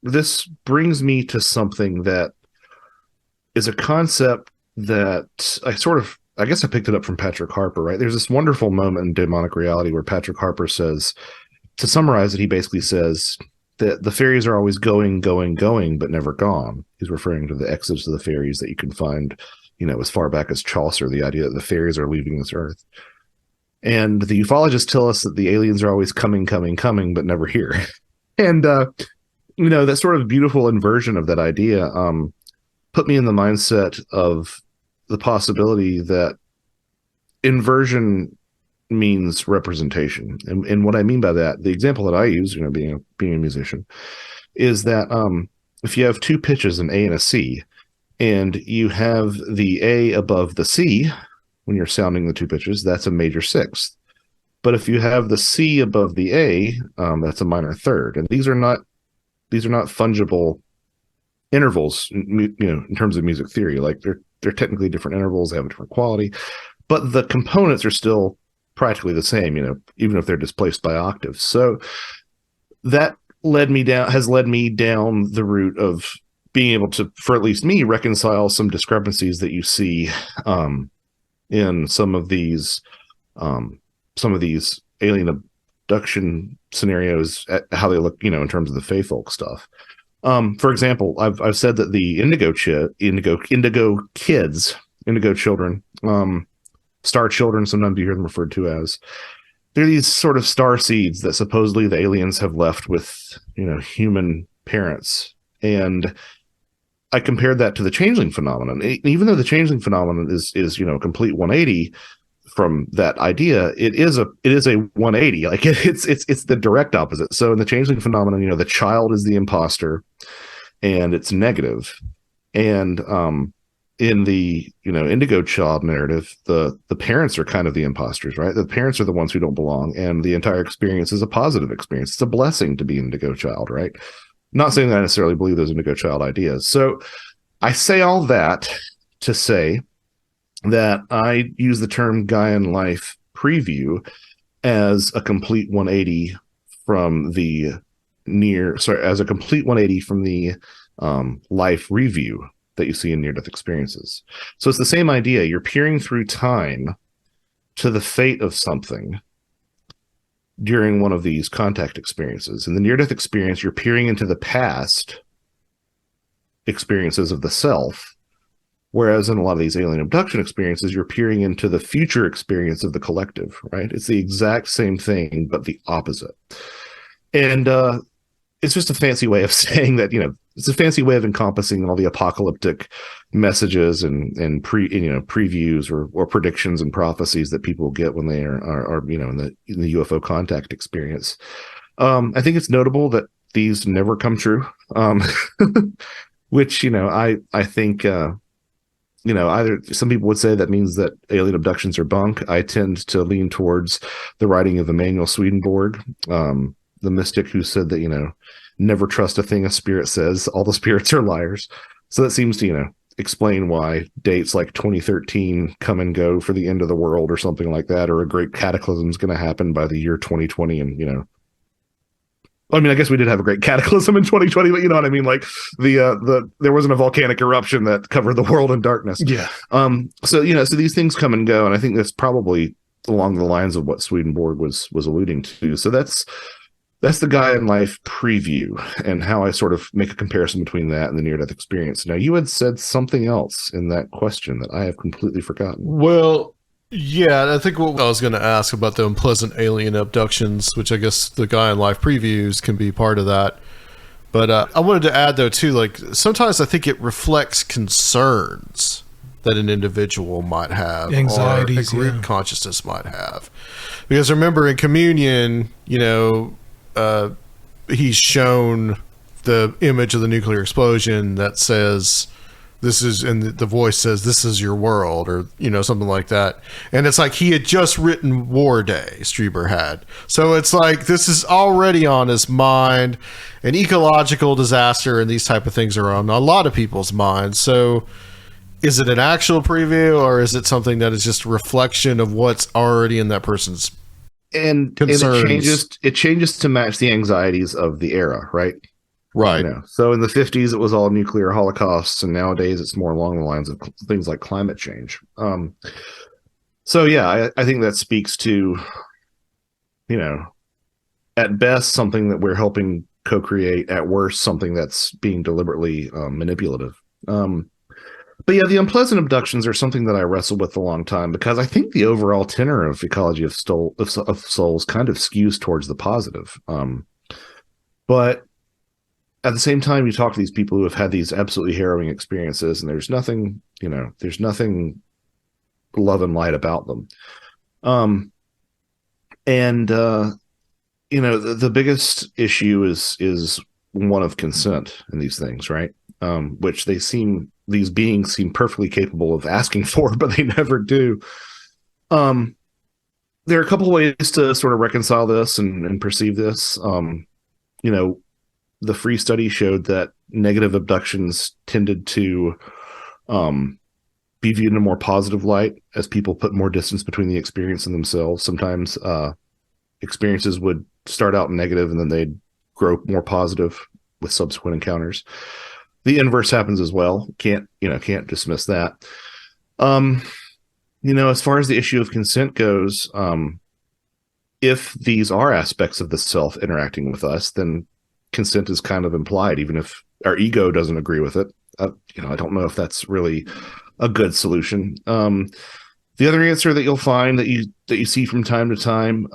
this brings me to something that is a concept that I guess I picked it up from Patrick Harper, right? There's this wonderful moment in Demonic Reality where Patrick Harper says, to summarize it, he basically says that the fairies are always going, but never gone. He's referring to the exodus of the fairies that you can find, as far back as Chaucer, the idea that the fairies are leaving this earth. And the ufologists tell us that the aliens are always coming, but never here. And, that sort of beautiful inversion of that idea put me in the mindset of the possibility that inversion means representation. And what I mean by that, the example that I use, being a musician, is that if you have two pitches, an A and a C, and you have the A above the C when you're sounding the two pitches, that's a major sixth. But if you have the C above the A, that's a minor third. And these are not fungible intervals, in terms of music theory. Like they're technically different intervals, they have a different quality, but the components are still practically the same, even if they're displaced by octaves. So that has led me down the route of being able to, for at least me, reconcile some discrepancies that you see in some of these alien abduction scenarios, at how they look, in terms of the Fey folk stuff. For example, I've said that the indigo children, star children, sometimes you hear them referred to as, they're these sort of star seeds that supposedly the aliens have left with, human parents. And I compared that to the changeling phenomenon. Even though the changeling phenomenon is a complete 180 from that idea, it is a 180. Like it's the direct opposite. So in the changeling phenomenon, the child is the imposter, and it's negative. And in the indigo child narrative, the parents are kind of the imposters, right? The parents are the ones who don't belong, and the entire experience is a positive experience. It's a blessing to be an indigo child, right? Not saying that I necessarily believe those indigo child ideas. So I say all that to say that I use the term Gaian life preview as a complete 180 from the life review that you see in near-death experiences. So it's the same idea. You're peering through time to the fate of something during one of these contact experiences. In the near-death experience, you're peering into the past experiences of the self, whereas in a lot of these alien abduction experiences, you're peering into the future experience of the collective, right? It's the exact same thing, but the opposite. And it's just a fancy way of saying that, it's a fancy way of encompassing all the apocalyptic messages and previews or predictions and prophecies that people get when they are in the UFO contact experience. I think it's notable that these never come true, which, I think, either some people would say that means that alien abductions are bunk. I tend to lean towards the writing of Emanuel Swedenborg, the mystic who said that, never trust a thing a spirit says. All the spirits are liars. So that seems to, explain why dates like 2013 come and go for the end of the world or something like that, or a great cataclysm is going to happen by the year 2020. And, I guess we did have a great cataclysm in 2020, but you know what I mean? Like there wasn't a volcanic eruption that covered the world in darkness. Yeah. So these things come and go. And I think that's probably along the lines of what Swedenborg was alluding to. So that's the Gaian life preview, and how I sort of make a comparison between that and the near-death experience. Now, you had said something else in that question that I have completely forgotten. Well, yeah, I think what I was going to ask about the unpleasant alien abductions, which I guess the Gaian life previews can be part of that. But I wanted to add, though, too, like sometimes I think it reflects concerns that an individual might have, anxieties, or a group consciousness might have. Because remember, in communion, he's shown the image of the nuclear explosion that says, this is, and the voice says, this is your world, or, something like that. And it's like he had just written War Day, Strieber had. So it's like, this is already on his mind. An ecological disaster and these type of things are on a lot of people's minds. So is it an actual preview, or is it something that is just a reflection of what's already in that person's concerns? It changes to match the anxieties of the era, right? Right. So in the 50s, it was all nuclear holocausts, and nowadays it's more along the lines of things like climate change. So yeah, I think that speaks to, at best, something that we're helping co-create, at worst, something that's being deliberately manipulative. But yeah, the unpleasant abductions are something that I wrestled with a long time, because I think the overall tenor of Ecology of Souls kind of skews towards the positive. But at the same time, you talk to these people who have had these absolutely harrowing experiences, and there's nothing love and light about them. The biggest issue is one of consent in these things, right? Which these beings seem perfectly capable of asking for, but they never do. There are a couple ways to sort of reconcile this and perceive this. The Free study showed that negative abductions tended to be viewed in a more positive light as people put more distance between the experience and themselves. Sometimes experiences would start out negative, and then they'd grow more positive with subsequent encounters. The inverse happens as well. Can't dismiss that. As far as the issue of consent goes, if these are aspects of the self interacting with us, then consent is kind of implied, even if our ego doesn't agree with it. I don't know if that's really a good solution. The other answer that you'll find that you see from time to time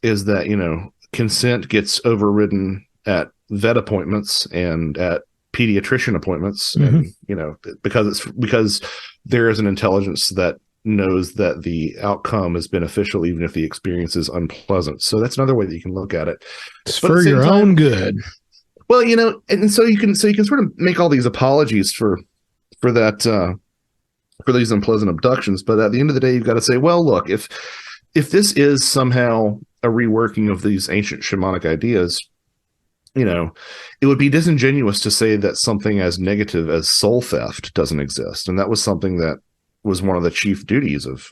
is that consent gets overridden at vet appointments and at pediatrician appointments, and because there is an intelligence that knows that the outcome is beneficial even if the experience is unpleasant. So that's another way that you can look at it. It's for your own good. Well, and so you can sort of make all these apologies for that for these unpleasant abductions, but at the end of the day, you've got to say, well, look, if this is somehow a reworking of these ancient shamanic ideas, it would be disingenuous to say that something as negative as soul theft doesn't exist. And that was something that was one of the chief duties of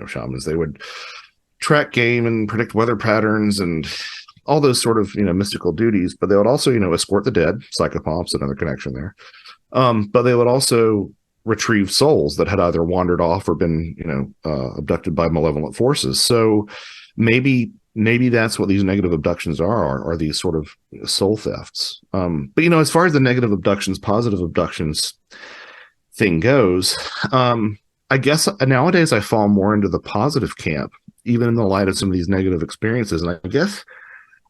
shamans. They would track game and predict weather patterns and all those sort of mystical duties, but they would also escort the dead, psychopomps, another connection there. But they would also retrieve souls that had either wandered off or been abducted by malevolent forces. So maybe that's what these negative abductions are these sort of soul thefts. But as far as the negative abductions, positive abductions thing goes, I guess nowadays I fall more into the positive camp, even in the light of some of these negative experiences. And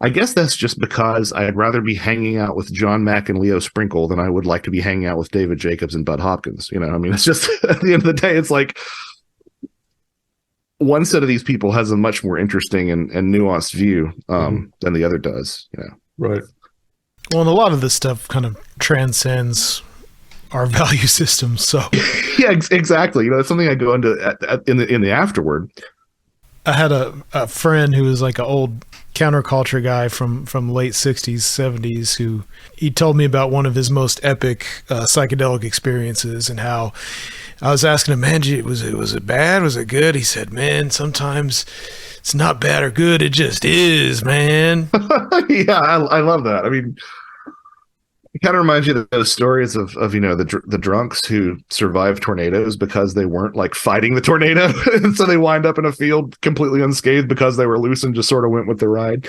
I guess that's just because I'd rather be hanging out with John Mack and Leo Sprinkle than I would like to be hanging out with David Jacobs and Bud Hopkins. It's just at the end of the day, it's like one set of these people has a much more interesting and nuanced view than the other does. Right. Well, and a lot of this stuff kind of transcends our value system. So yeah, exactly. It's something I go into in the afterward. I had a friend who was like an old counterculture guy from late 60s, 70s, who he told me about one of his most epic psychedelic experiences, and how I was asking him, man, was it bad? Was it good? He said, man, sometimes it's not bad or good. It just is, man. Yeah, I love that. I mean, it kind of reminds you of those stories of the drunks who survived tornadoes because they weren't like fighting the tornado, and so they wind up in a field completely unscathed because they were loose and just sort of went with the ride.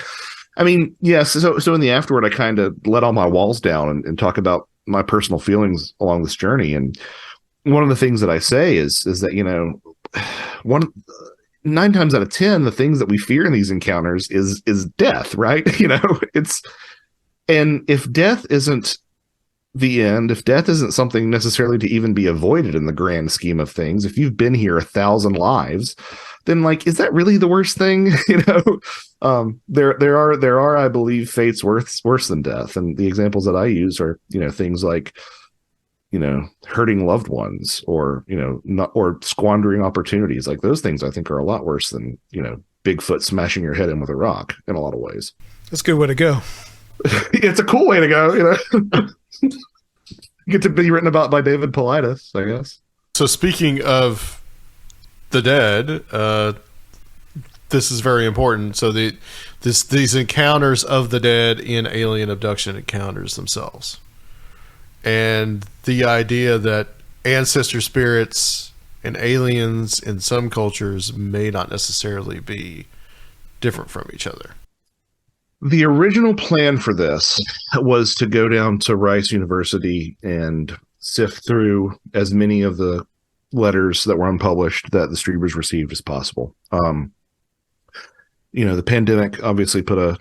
I mean, yes. So in the afterward, I kind of let all my walls down and talk about my personal feelings along this journey. And one of the things that I say is that 9 times out of 10, the things that we fear in these encounters is death, right? And if death isn't the end, if death isn't something necessarily to even be avoided in the grand scheme of things, if you've been here 1,000 lives, then is that really the worst thing? There are, I believe, fates worse than death. And the examples that I use are, things like, hurting loved ones or, or squandering opportunities. Like those things I think are a lot worse than, Bigfoot smashing your head in with a rock in a lot of ways. That's a good way to go. It's a cool way to go, Get to be written about by David Paulides, I guess. So speaking of the dead, this is very important. So these encounters of the dead in alien abduction encounters themselves, and the idea that ancestor spirits and aliens in some cultures may not necessarily be different from each other. The original plan for this was to go down to Rice University and sift through as many of the letters that were unpublished that the Striebers received as possible. The pandemic obviously put a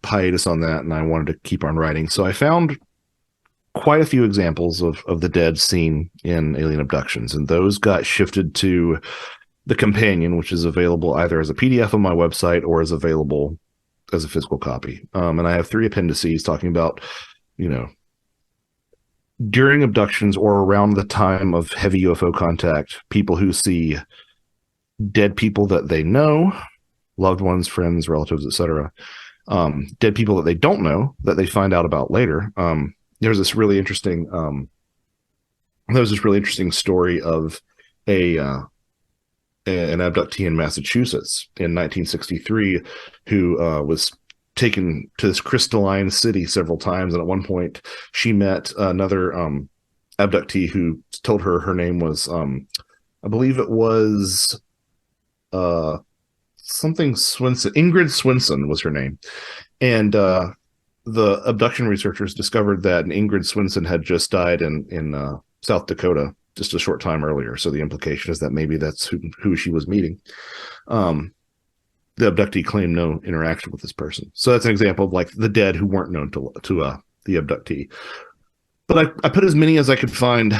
hiatus on that, and I wanted to keep on writing. So I found quite a few examples of the dead seen in alien abductions, and those got shifted to the companion, which is available either as a PDF on my website or is available as a physical copy. And I have 3 appendices talking about, during abductions or around the time of heavy UFO contact, people who see dead people that they know, loved ones, friends, relatives, etc., dead people that they don't know that they find out about later. There's this really interesting story of an abductee in Massachusetts in 1963 who was taken to this crystalline city several times, and at one point she met another abductee who told her name was I believe it was something Swinson. Ingrid Swinson was her name, and the abduction researchers discovered that Ingrid Swinson had just died in South Dakota just a short time earlier. So the implication is that maybe that's who she was meeting. The abductee claimed no interaction with this person. So that's an example of like the dead who weren't known to the abductee. But I put as many as I could find,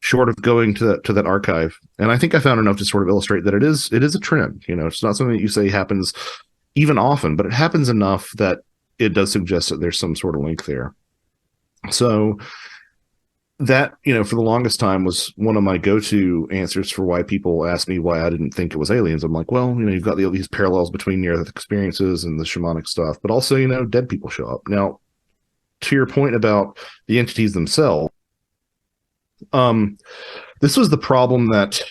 short of going to that archive, and I think I found enough to sort of illustrate that it is a trend. You know, it's not something that you say happens even often, but it happens enough that it does suggest that there's some sort of link there. So that, you know, for the longest time was one of my go-to answers for why people ask me why I didn't think it was aliens. I'm like, well, you know, you've got these parallels between near-death experiences and the shamanic stuff, but also, you know, dead people show up. Now, to your point about the entities themselves, this was the problem that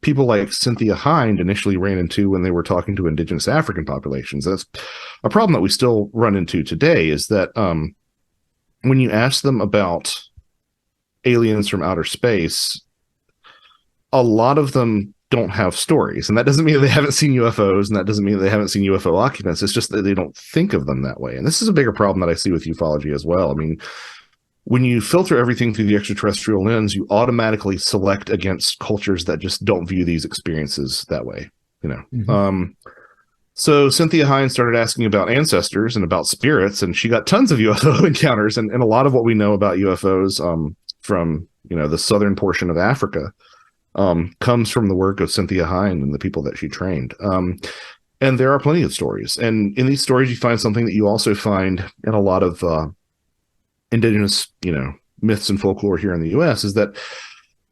people like Cynthia Hind initially ran into when they were talking to indigenous African populations. That's a problem that we still run into today, is that when you ask them about aliens from outer space, a lot of them don't have stories. And that doesn't mean they haven't seen UFOs, and that doesn't mean they haven't seen UFO occupants. It's just that they don't think of them that way. And this is a bigger problem that I see with ufology as well. I mean, when you filter everything through the extraterrestrial lens, you automatically select against cultures that just don't view these experiences that way, you know. Mm-hmm. So Cynthia Hind started asking about ancestors and about spirits, and she got tons of UFO encounters. And a lot of what we know about UFOs from, you know, the southern portion of Africa comes from the work of Cynthia Hind and the people that she trained. And there are plenty of stories. And in these stories, you find something that you also find in a lot of indigenous, you know, myths and folklore here in the U.S., is that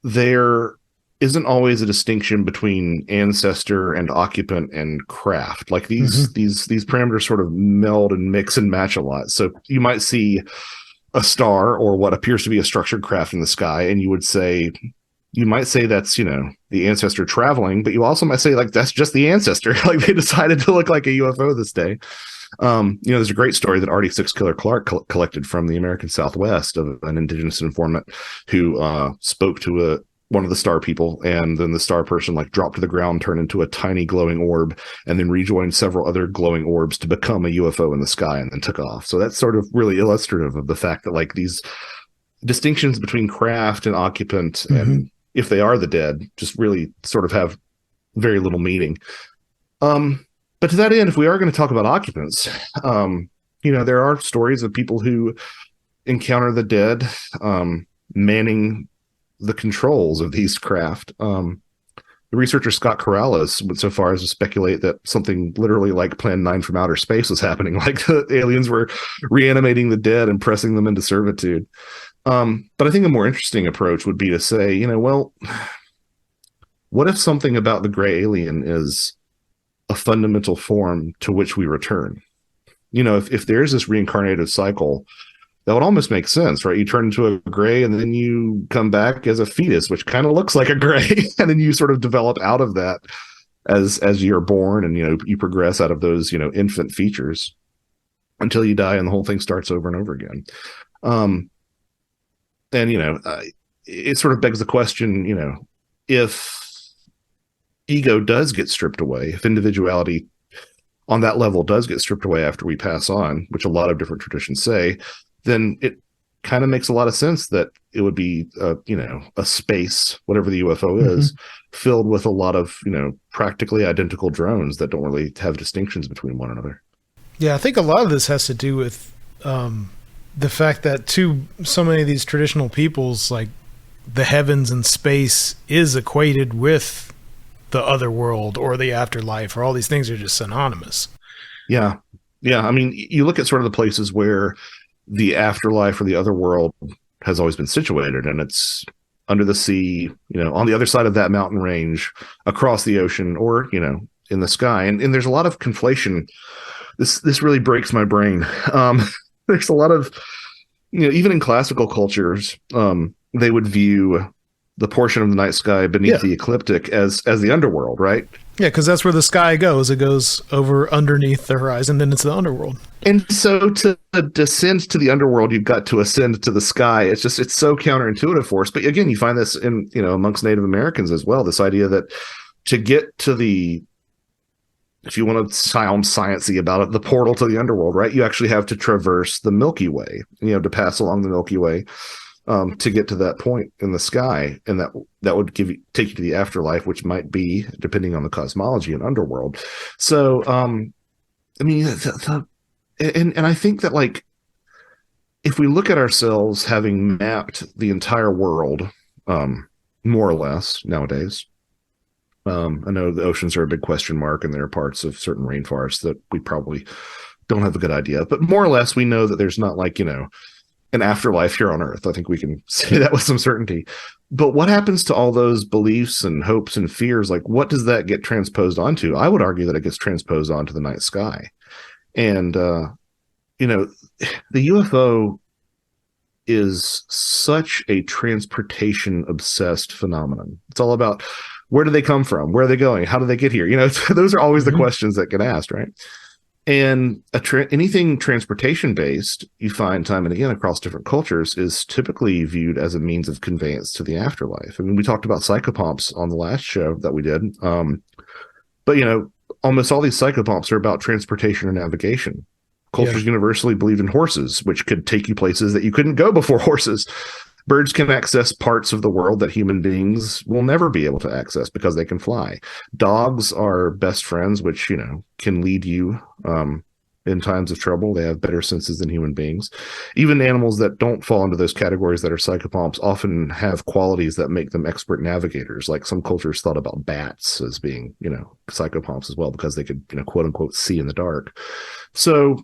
there isn't always a distinction between ancestor and occupant and craft. Like these parameters sort of meld and mix and match a lot. So you might see a star or what appears to be a structured craft in the sky, and you might say that's, you know, the ancestor traveling, but you also might say like that's just the ancestor. Like they decided to look like a UFO this day. You know, there's a great story that Artie Six Killer Clark collected from the American Southwest of an indigenous informant who spoke to one of the star people, and then the star person like dropped to the ground, turned into a tiny glowing orb, and then rejoined several other glowing orbs to become a UFO in the sky, and then took off. So that's sort of really illustrative of the fact that like these distinctions between craft and occupant, and if they are the dead, just really sort of have very little meaning. But to that end, if we are going to talk about occupants, you know, there are stories of people who encounter the dead manning the controls of these craft. The researcher Scott Corrales went so far as to speculate that something literally like Plan 9 from outer space was happening, like the aliens were reanimating the dead and pressing them into servitude. But I think a more interesting approach would be to say, you know, well, what if something about the gray alien is a fundamental form to which we return? You know, if there's this reincarnated cycle, that would almost make sense, right? You turn into a gray and then you come back as a fetus, which kind of looks like a gray, and then you sort of develop out of that as you're born, and, you know, you progress out of those, you know, infant features until you die, and the whole thing starts over and over again. And, you know, it sort of begs the question, you know, if ego does get stripped away, if individuality on that level does get stripped away after we pass on, which a lot of different traditions say, then it kind of makes a lot of sense that it would be, you know, a space, whatever the UFO is, filled with a lot of, you know, practically identical drones that don't really have distinctions between one another. Yeah, I think a lot of this has to do with the fact that so many of these traditional peoples, like the heavens and space is equated with the other world or the afterlife, or all these things are just synonymous. Yeah. I mean, you look at sort of the places where the afterlife or the other world has always been situated, and it's under the sea, you know, on the other side of that mountain range, across the ocean, or, you know, in the sky. And there's a lot of conflation. This really breaks my brain. There's a lot of, you know, even in classical cultures, they would view the portion of the night sky beneath Yeah. the ecliptic as the underworld, right? Yeah, because that's where the sky goes. It goes over underneath the horizon, then it's the underworld. And so to descend to the underworld, you've got to ascend to the sky. It's so counterintuitive for us. But again, you find this in, amongst Native Americans as well, this idea that to get to the, if you want to sound sciencey about it, the portal to the underworld, right? You actually have to traverse the Milky Way, to pass along the Milky Way to get to that point in the sky. And that would take you to the afterlife, which might be, depending on the cosmology, an underworld. So, I mean, and I think that, like, if we look at ourselves having mapped the entire world, more or less nowadays, I know the oceans are a big question mark, and there are parts of certain rainforests that we probably don't have a good idea of, but more or less we know that there's not, like, an afterlife here on Earth. I think we can say that with some certainty. But what happens to all those beliefs and hopes and fears? Like, what does that get transposed onto? I would argue that it gets transposed onto the night sky. And, the UFO is such a transportation obsessed phenomenon. It's all about, where do they come from? Where are they going? How do they get here? Those are always the questions that get asked, right? And anything transportation based, you find time and again across different cultures, is typically viewed as a means of conveyance to the afterlife. I mean, we talked about psychopomps on the last show that we did. But, almost all these psychopomps are about transportation or navigation. Cultures universally believed in horses, which could take you places that you couldn't go before horses. Birds can access parts of the world that human beings will never be able to access because they can fly. Dogs are best friends, which, can lead you in times of trouble. They have better senses than human beings. Even animals that don't fall into those categories that are psychopomps often have qualities that make them expert navigators. Like, some cultures thought about bats as being, psychopomps as well, because they could, quote unquote, see in the dark. So,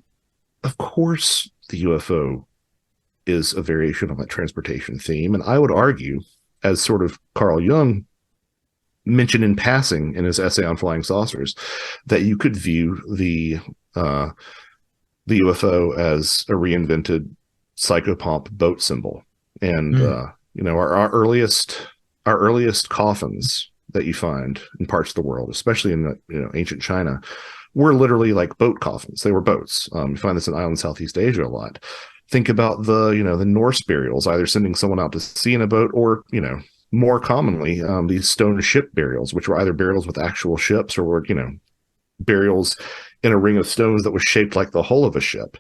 of course, the UFO is a variation on that transportation theme. And I would argue, as sort of Carl Jung mentioned in passing in his essay on flying saucers, that you could view the UFO as a reinvented psychopomp boat symbol. And our earliest coffins that you find in parts of the world, especially in ancient China, were literally like boat coffins. They were boats. You find this in island Southeast Asia a lot. Think about the Norse burials, either sending someone out to sea in a boat, or, more commonly, these stone ship burials, which were either burials with actual ships or were, burials in a ring of stones that was shaped like the hull of a ship.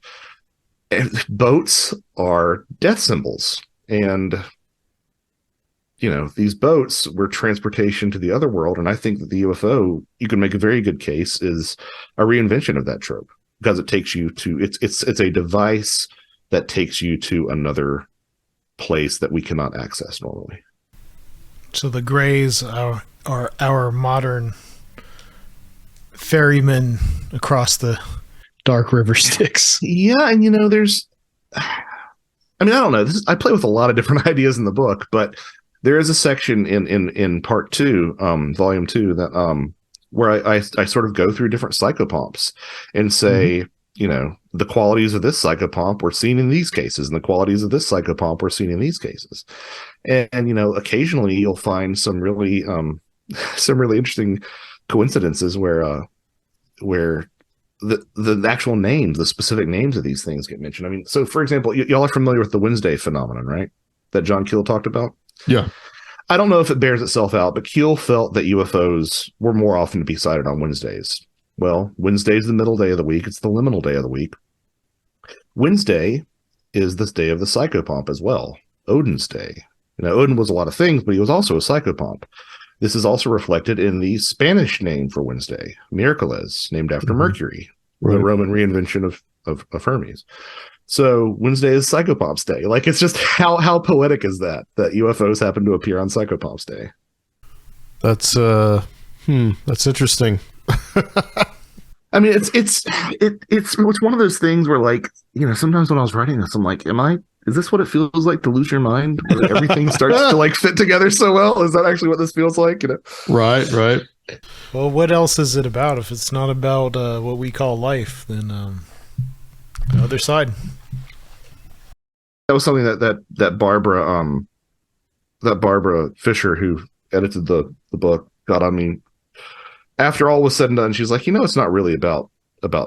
And boats are death symbols. And, these boats were transportation to the other world. And I think that the UFO, you can make a very good case, is a reinvention of that trope, because it takes you to, it's a device that takes you to another place that we cannot access normally. So the Greys are our modern ferrymen across the dark river Styx. Yeah, and there's, I don't know. I play with a lot of different ideas in the book, but there is a section in part 2, volume 2, that where I sort of go through different psychopomps and say, the qualities of this psychopomp were seen in these cases, and the qualities of this psychopomp were seen in these cases. And occasionally you'll find some really interesting coincidences where the actual names, the specific names of these things get mentioned. I mean, so for example, y'all are familiar with the Wednesday phenomenon, right? That John Keel talked about? Yeah. I don't know if it bears itself out, but Keel felt that UFOs were more often to be sighted on Wednesdays. Well, Wednesday's the middle day of the week. It's the liminal day of the week. Wednesday is this day of the psychopomp as well, Odin's day. Odin was a lot of things, but he was also a psychopomp. This is also reflected in the Spanish name for Wednesday, Miércoles, named after Mercury, the Roman reinvention of Hermes. So Wednesday is Psychopomps Day. Like, it's just how poetic is that UFOs happen to appear on Psychopomps Day? That's interesting. I mean, it's one of those things where, like, sometimes when I was writing this, I'm like, is this what it feels like to lose your mind? Where everything starts to, like, fit together so well? Is that actually what this feels like? Right. Well, what else is it about? If it's not about what we call life, then the other side. That was something that Barbara Barbara Fisher, who edited the book, got on me after all was said and done. She's like, it's not really about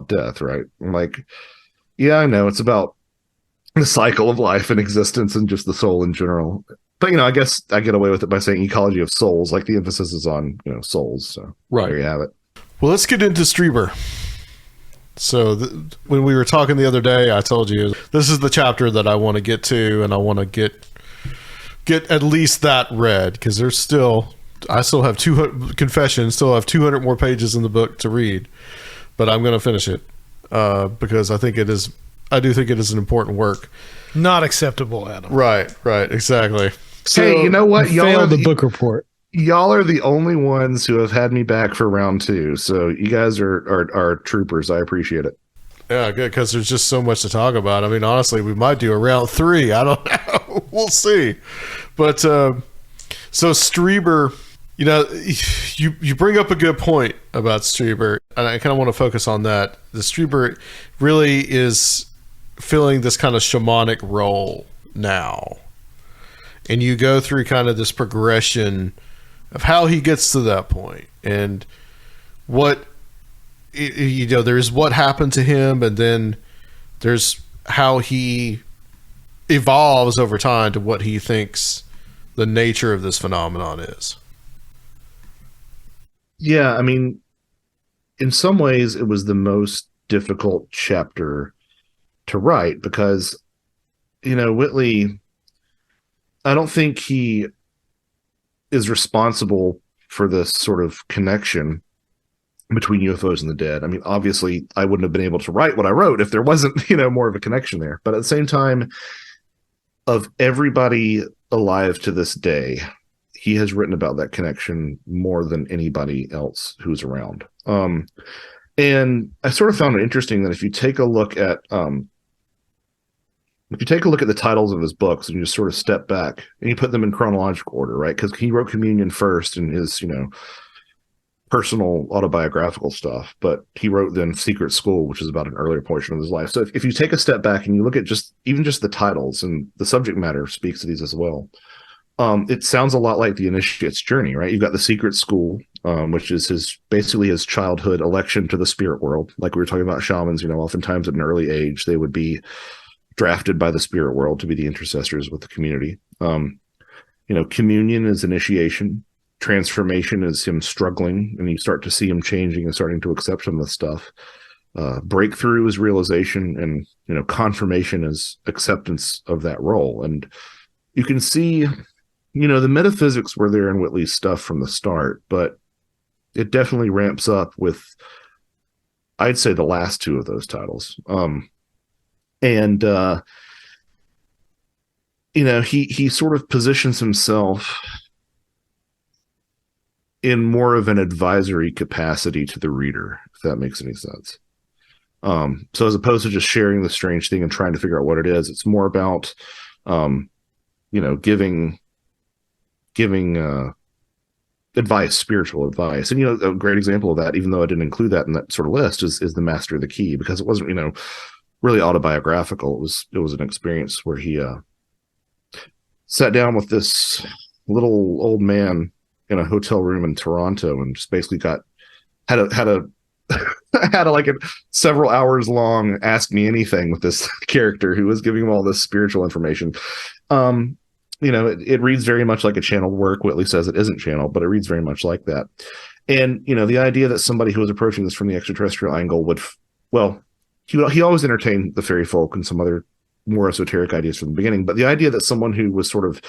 death, right? I'm like, yeah, I know, it's about the cycle of life and existence and just the soul in general. But I guess I get away with it by saying ecology of souls, like the emphasis is on souls. So right, there you have it. Well, let's get into Strieber. So when we were talking the other day, I told you this is the chapter that I want to get to, and I want to get at least that read, because I still have 200 confessions, still have 200 more pages in the book to read, but I'm going to finish it because I do think it is an important work. Not acceptable, Adam. Right, exactly. So, hey, you know what? Y'all failed the book report. Y'all are the only ones who have had me back for round 2. So you guys are troopers. I appreciate it. Yeah, good, because there's just so much to talk about. I mean, honestly, we might do a round 3. I don't know. We'll see. But so Strieber, you bring up a good point about Strieber, and I kind of want to focus on that. The Strieber really is filling this kind of shamanic role now. And you go through kind of this progression of how he gets to that point, and there's what happened to him, and then there's how he evolves over time to what he thinks the nature of this phenomenon is. Yeah, I mean, in some ways it was the most difficult chapter to write because, Whitley, I don't think he is responsible for this sort of connection between UFOs and the dead. I mean, obviously, I wouldn't have been able to write what I wrote if there wasn't, more of a connection there. But at the same time, of everybody alive to this day, he has written about that connection more than anybody else who's around. And I sort of found it interesting that if you take a look at the titles of his books and you just sort of step back and you put them in chronological order, right? Because he wrote Communion first in his, personal autobiographical stuff, but he wrote then Secret School, which is about an earlier portion of his life. So if you take a step back and you look at just the titles, and the subject matter speaks to these as well, it sounds a lot like the initiate's journey, right? You've got the Secret School, which is basically his childhood election to the spirit world. Like we were talking about shamans, oftentimes at an early age, they would be drafted by the spirit world to be the intercessors with the community. Communion is initiation. Transformation is him struggling, and you start to see him changing and starting to accept some of the stuff. Breakthrough is realization, and confirmation is acceptance of that role. And you can see, the metaphysics were there in Whitley's stuff from the start, but it definitely ramps up with, I'd say, the last 2 of those titles. He sort of positions himself in more of an advisory capacity to the reader, if that makes any sense. So as opposed to just sharing the strange thing and trying to figure out what it is, it's more about, giving advice, spiritual advice. And, a great example of that, even though I didn't include that in that sort of list, is the Master of the Key, because it wasn't, really autobiographical. It was an experience where he sat down with this little old man in a hotel room in Toronto and just basically had a several hours long ask me anything with this character who was giving him all this spiritual information. It reads very much like a channeled work. Whitley says it isn't channeled, but it reads very much like that. And the idea that somebody who was approaching this from the extraterrestrial angle would, he always entertained the fairy folk and some other more esoteric ideas from the beginning, but the idea that someone who was sort of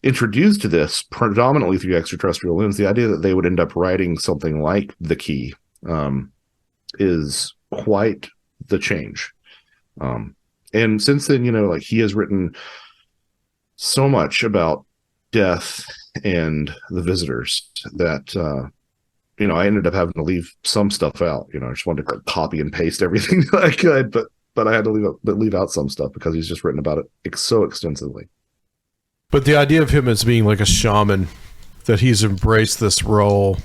introduced to this predominantly through extraterrestrial lens, the idea that they would end up writing something like The Key is quite the change. And since then, he has written so much about death and the visitors that I ended up having to leave some stuff out. I just wanted to copy and paste everything that I could, but I had to leave out some stuff because he's just written about it so extensively. But the idea of him as being like a shaman, that he's embraced this role.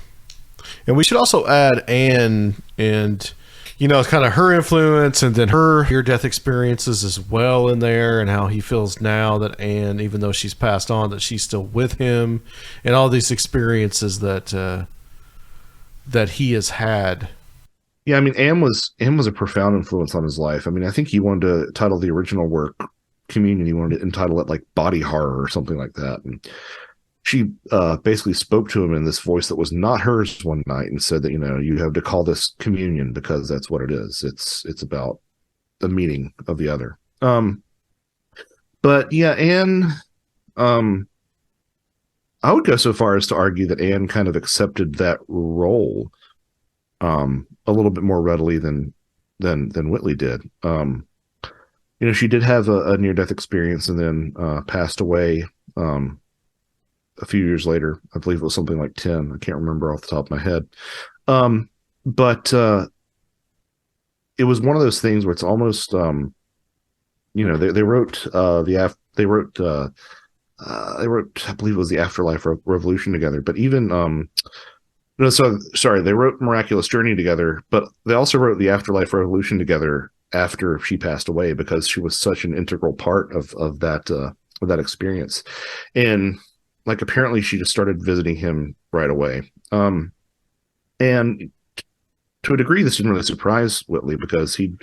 And we should also add Anne and, kind of her influence, and then her near-death experiences as well in there, and how he feels now that Anne, even though she's passed on, that she's still with him, and all these experiences that he has had. Yeah, I mean, Anne was a profound influence on his life. I mean, I think he wanted to title the original work Communion. He wanted to entitle it like Body Horror or something like that. And she basically spoke to him in this voice that was not hers one night and said that, you have to call this communion because that's what it is. It's about the meaning of the other. But yeah, Anne, I would go so far as to argue that Anne kind of accepted that role a little bit more readily than Whitley did. She did have a near-death experience and then passed away a few years later. I believe it was something like 10. I can't remember off the top of my head. But it was one of those things where it's almost, they wrote, I believe it was the Afterlife Revolution together, but even, no, so sorry, they wrote Miraculous Journey together, but they also wrote the Afterlife Revolution together after she passed away because she was such an integral part of that experience. And like, apparently she just started visiting him right away. And to a degree, this didn't really surprise Whitley because he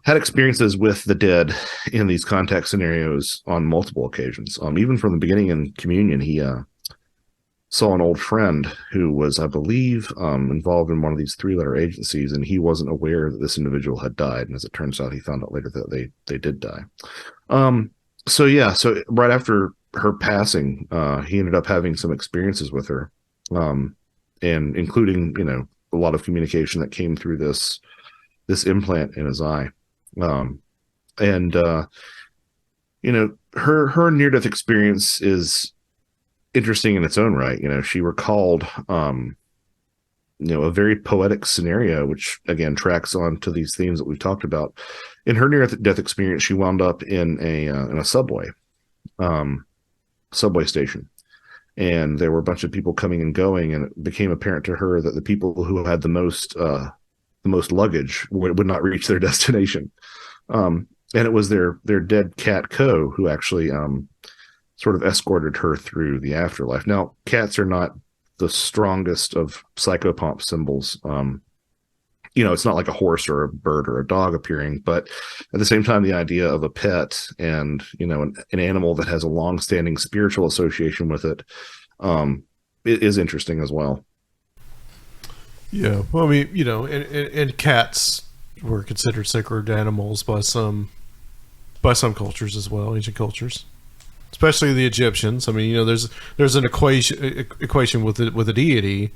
had experiences with the dead in these contact scenarios on multiple occasions. Even from the beginning in Communion, he saw an old friend who was, I believe, involved in one of these 3-letter agencies, and he wasn't aware that this individual had died. And as it turns out, he found out later that they did die. So right after her passing, he ended up having some experiences with her, and including, a lot of communication that came through this implant in his eye. Her near-death experience is interesting in its own right. She recalled, a very poetic scenario, which again tracks on to these themes that we've talked about. In her near-death experience, she wound up in a subway station, and there were a bunch of people coming and going, and it became apparent to her that the people who had the most luggage would not reach their destination. And it was their dead cat Co who actually sort of escorted her through the afterlife. Now, cats are not the strongest of psychopomp symbols. It's not like a horse or a bird or a dog appearing, but at the same time, the idea of a pet and, an animal that has a long-standing spiritual association with it, it is interesting as well. Yeah. Well, I mean, and cats were considered sacred animals by some cultures as well, ancient cultures, especially the Egyptians. I mean, there's an equation with a deity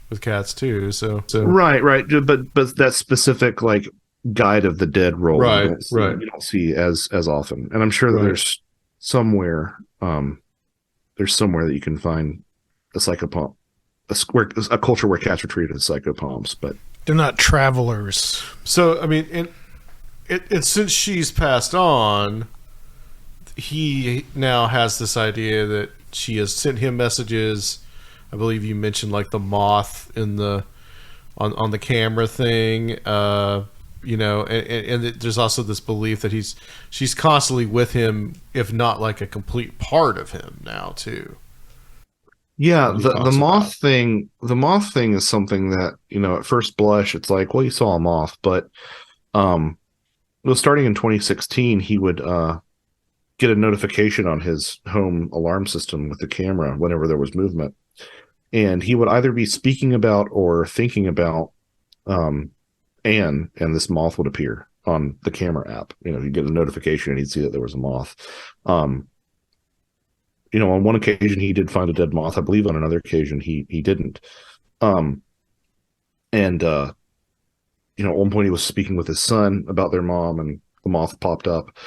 with cats too. So right, but that specific like guide of the dead role, right. You don't see as often, and I'm sure that there's somewhere that you can find a psychopomp, a culture where cats are treated as psychopomps, but they're not travelers. So I mean, and since she's passed on, he now has this idea that she has sent him messages. I believe you mentioned like the moth in on the camera thing, and there's also this belief that she's constantly with him, if not like a complete part of him now too. Yeah, the moth thing is something that, at first blush, it's like, well, you saw a moth, but starting in 2016, he would get a notification on his home alarm system with the camera whenever there was movement. And he would either be speaking about or thinking about Anne, and this moth would appear on the camera app. He'd get a notification and he'd see that there was a moth. On one occasion he did find a dead moth. I believe on another occasion he didn't. At one point he was speaking with his son about their mom, and the moth popped up.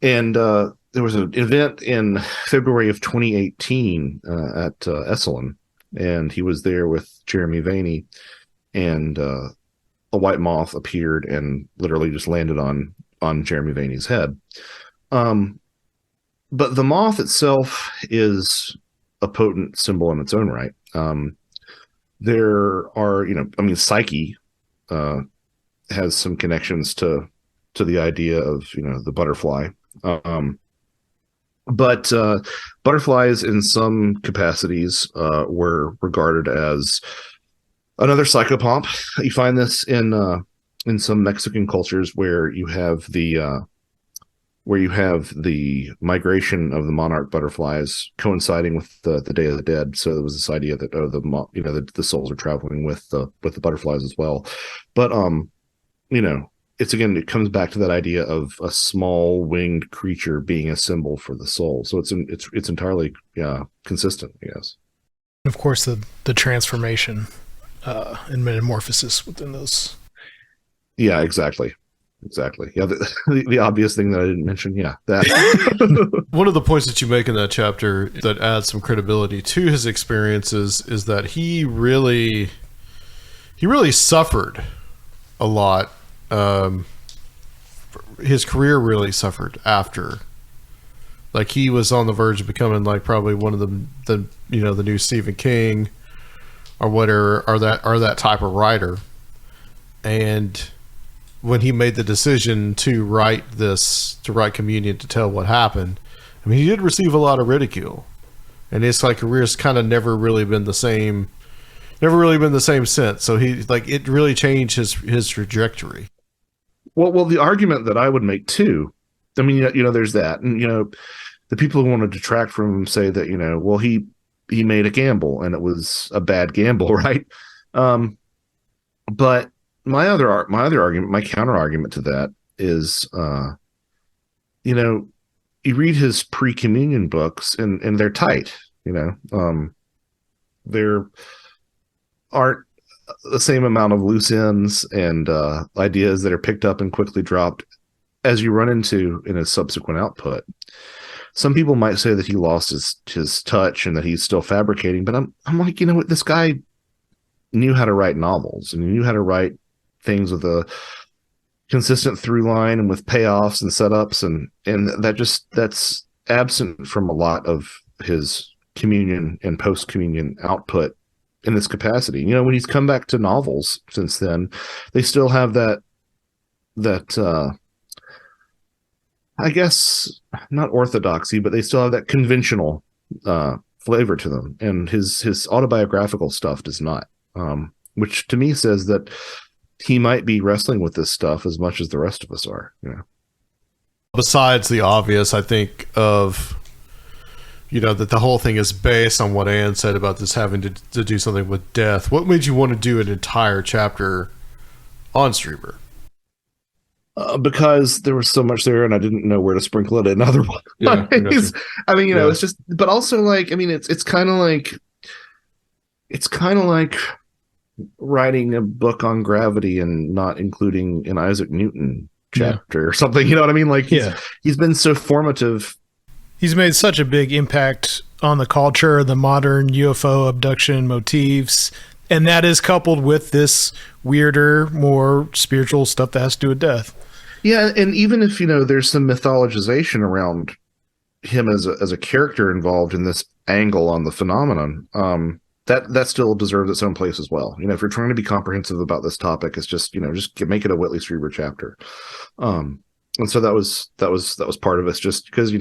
And there was an event in February of 2018 at Esalen, and he was there with Jeremy Vaney, and a white moth appeared and literally just landed on Jeremy Vaney's head. But the moth itself is a potent symbol in its own right. There are, Psyche has some connections to the idea of, the butterfly. But butterflies in some capacities were regarded as another psychopomp. You find this in some Mexican cultures where you have the migration of the monarch butterflies coinciding with the Day of the Dead. So there was this idea that the souls are traveling with the butterflies as well. But it comes back to that idea of a small winged creature being a symbol for the soul. So it's entirely consistent, I guess. Of course, the transformation and metamorphosis within those. Yeah, exactly. Yeah, the obvious thing that I didn't mention. Yeah, that. One of the points that you make in that chapter that adds some credibility to his experiences is that he really suffered a lot. His career really suffered after. Like, he was on the verge of becoming like probably one of the new Stephen King or whatever, or that type of writer. And when he made the decision to write Communion, to tell what happened, I mean, he did receive a lot of ridicule, and his career's kind of never really been the same since. So it really changed his trajectory. Well, the argument that I would make too, I mean, there's that, and the people who want to detract from him say that well, he made a gamble and it was a bad gamble, right? But my other argument, my counter argument to that is, you read his pre-communion books and they're tight, there aren't the same amount of loose ends and ideas that are picked up and quickly dropped as you run into in his subsequent output. Some people might say that he lost his touch and that he's still fabricating, but I'm like, what, this guy knew how to write novels and he knew how to write things with a consistent through line and with payoffs and setups, and that's absent from a lot of his communion and post-communion output in this capacity. When he's come back to novels since then, they still have that I guess not orthodoxy, but they still have that conventional flavor to them, and his autobiographical stuff does not, which to me says that he might be wrestling with this stuff as much as the rest of us are. Besides the obvious, I think of that the whole thing is based on what Anne said about this having to do something with death. What made you want to do an entire chapter on Strieber? Because there was so much there and I didn't know where to sprinkle it in otherwise. Yeah, I mean, it's just, but also it's kind of like writing a book on gravity and not including an Isaac Newton chapter or something. You know what I mean? He's been so formative. He's made such a big impact on the culture, the modern UFO abduction motifs, and that is coupled with this weirder, more spiritual stuff that has to do with death. Yeah, and even if there's some mythologization around him as a character involved in this angle on the phenomenon, that still deserves its own place as well. If you're trying to be comprehensive about this topic, it's just make it a Whitley Strieber chapter. And so that was part of it, just because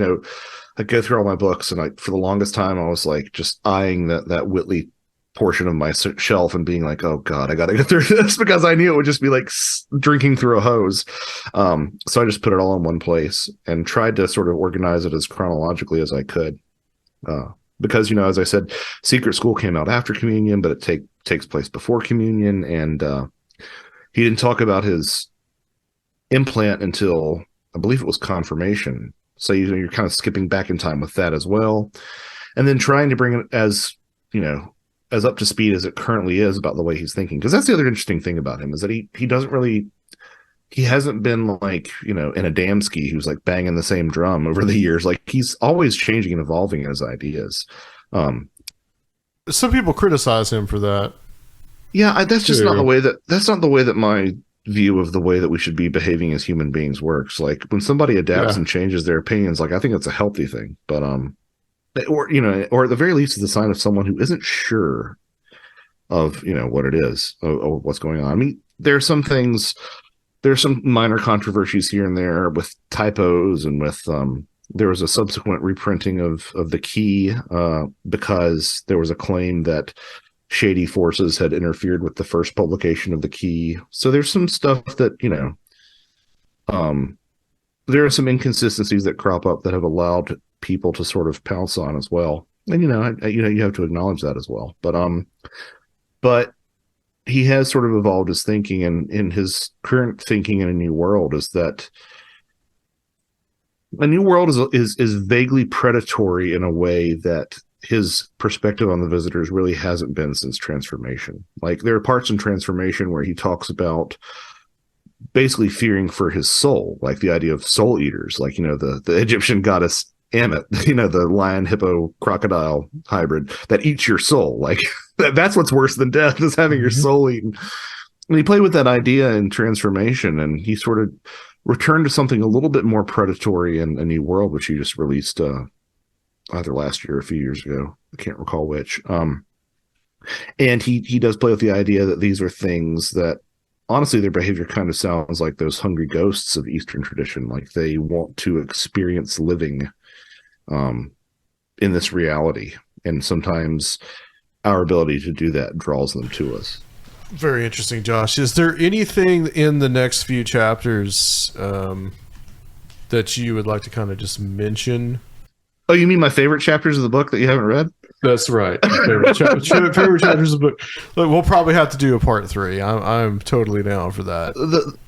I go through all my books, and for the longest time I was just eyeing that Whitley portion of my shelf and being like, oh God, I got to get through this, because I knew it would just be like drinking through a hose. So I just put it all in one place and tried to sort of organize it as chronologically as I could. Because, as I said, Secret School came out after Communion, but it takes place before Communion. And he didn't talk about his implant until, I believe it was Confirmation. So you're kind of skipping back in time with that as well. And then trying to bring it as up to speed as it currently is about the way he's thinking. Because that's the other interesting thing about him, is that he hasn't been in a Adamski who's banging the same drum over the years. He's always changing and evolving his ideas. Some people criticize him for that. Yeah, that's just not the way that my view of the way that we should be behaving as human beings works. When somebody adapts and changes their opinions, I think it's a healthy thing. But or at the very least, it's a sign of someone who isn't sure of what it is or what's going on. I mean, there are some things there's some minor controversies here and there with typos and with there was a subsequent reprinting of the key because there was a claim that shady forces had interfered with the first publication of the key. So there's some stuff that, you know, there are some inconsistencies that crop up that have allowed people to sort of pounce on as well. And, you know, you have to acknowledge that as well. But he has sort of evolved his thinking, and in his current thinking in A New World is that A New World is vaguely predatory in a way that his perspective on the visitors really hasn't been since Transformation. Like, there are parts in Transformation where he talks about basically fearing for his soul, like the idea of soul eaters, like, you know, the Egyptian goddess Ammit, you know, the lion, hippo, crocodile hybrid that eats your soul. Like, that's what's worse than death, is having your soul eaten. And he played with that idea in Transformation, and he sort of returned to something a little bit more predatory in A New World, which he just released either last year or a few years ago. I can't recall which. And he does play with the idea that these are things that, honestly, their behavior kind of sounds like those hungry ghosts of Eastern tradition. Like, they want to experience living in this reality. And sometimes our ability to do that draws them to us. Very interesting, Josh. Is there anything in the next few chapters that you would like to kind of just mention? Oh, you mean my favorite chapters of the book that you haven't read? That's right. Favorite chapters of the book. Look, we'll probably have to do a part 3. I'm totally down for that.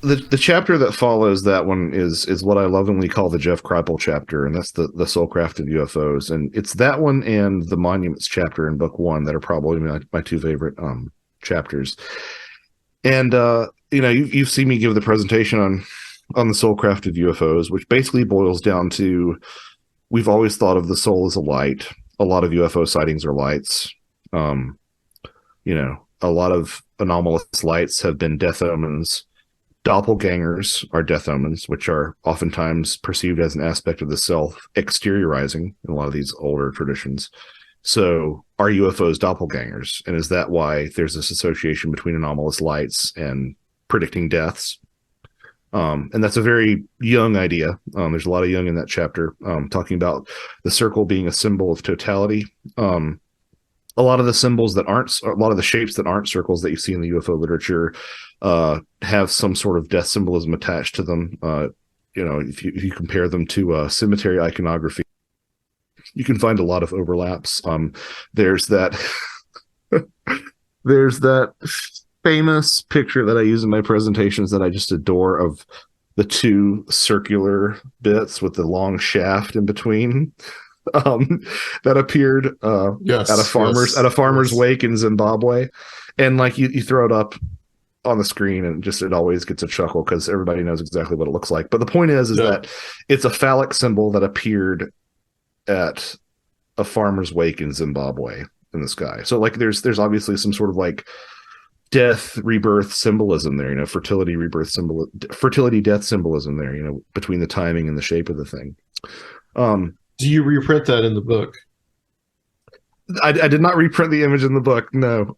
The chapter that follows that one is what I lovingly call the Jeff Kripal chapter, and that's the Soulcrafted UFOs. And it's that one and the Monuments chapter in book 1 that are probably my 2 favorite chapters. And you know, you've seen me give the presentation on the Soulcrafted UFOs, which basically boils down to, we've always thought of the soul as a light. A lot of UFO sightings are lights. You know, a lot of anomalous lights have been death omens. Doppelgangers are death omens, which are oftentimes perceived as an aspect of the self exteriorizing in a lot of these older traditions. So are UFOs doppelgangers? And is that why there's this association between anomalous lights and predicting deaths? And that's a very Jung idea. There's a lot of Jung in that chapter, talking about the circle being a symbol of totality. A lot of the shapes that aren't circles that you see in the UFO literature have some sort of death symbolism attached to them. You know, if you compare them to cemetery iconography, you can find a lot of overlaps. There's that famous picture that I use in my presentations that I just adore, of the 2 circular bits with the long shaft in between, that appeared at a farmer's wake in Zimbabwe. And like, you throw it up on the screen and it always gets a chuckle because everybody knows exactly what it looks like. But the point is that it's a phallic symbol that appeared at a farmer's wake in Zimbabwe in the sky. So like, there's obviously some sort of like death rebirth symbolism there, you know, fertility death symbolism there, you know, between the timing and the shape of the thing. Do you reprint that in the book? I did not reprint the image in the book, no.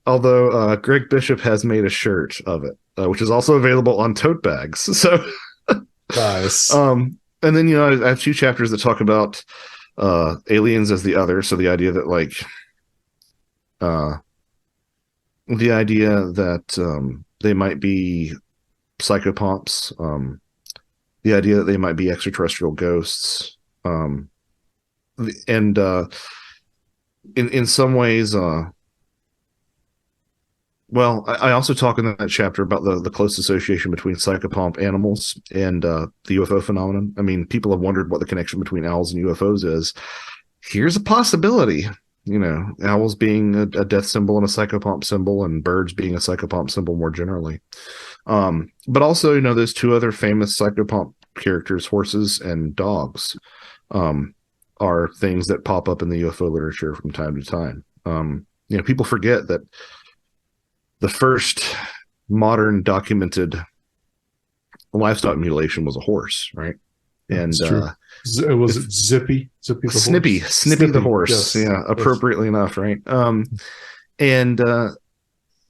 Although Greg Bishop has made a shirt of it, which is also available on tote bags. So nice. And then, you know, I have 2 chapters that talk about aliens as the other. So the idea that like they might be psychopomps, the idea that they might be extraterrestrial ghosts, and in some ways, well, I also talk in that chapter about the close association between psychopomp animals and the UFO phenomenon. I mean, people have wondered what the connection between owls and UFOs is. Here's a possibility. You know, owls being a death symbol and a psychopomp symbol, and birds being a psychopomp symbol more generally. But also, you know, there's 2 other famous psychopomp characters, horses and dogs, are things that pop up in the UFO literature from time to time. You know, people forget that the first modern documented livestock mutilation was a horse, right? And was it Zippy the Snippy the horse. Yes, yeah, appropriately enough, right? And the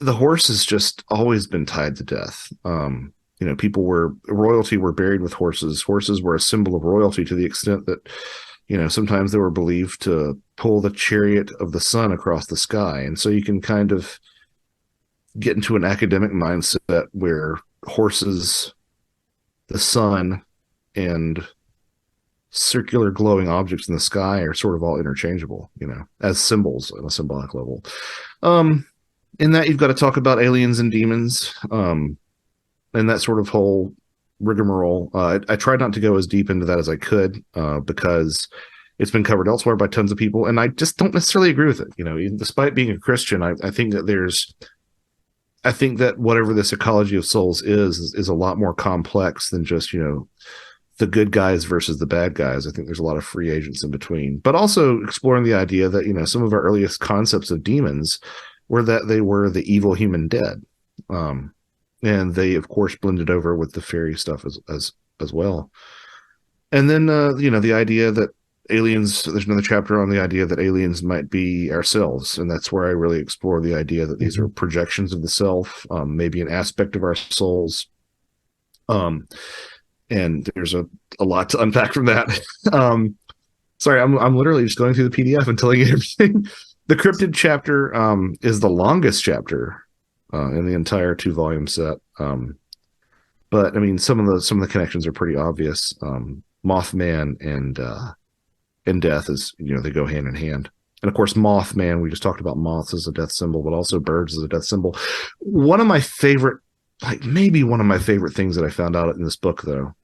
horse has just always been tied to death. You royalty were buried with horses. Horses were a symbol of royalty to the extent that, sometimes they were believed to pull the chariot of the sun across the sky. And so you can kind of get into an academic mindset where horses, the sun, and circular glowing objects in the sky are sort of all interchangeable, as symbols on a symbolic level. In that, you've got to talk about aliens and demons, and that sort of whole rigmarole. I tried not to go as deep into that as I could, because it's been covered elsewhere by tons of people, and I just don't necessarily agree with it. Despite being a Christian, I think that whatever this ecology of souls is a lot more complex than just, the good guys versus the bad guys. I think there's a lot of free agents in between, but also exploring the idea that, some of our earliest concepts of demons were that they were the evil human dead. And they, of course, blended over with the fairy stuff as well. And then, the idea that aliens, there's another chapter on the idea that aliens might be ourselves. And that's where I really explore the idea that these are projections of the self, maybe an aspect of our souls. And there's a lot to unpack from that. Sorry, I'm literally just going through the PDF and telling you everything. The cryptid chapter is the longest chapter in the entire 2-volume set. But I mean, some of the connections are pretty obvious. Mothman and death is, they go hand in hand. And of course, Mothman, we just talked about moths as a death symbol, but also birds as a death symbol. One of my favorite things that I found out in this book, though,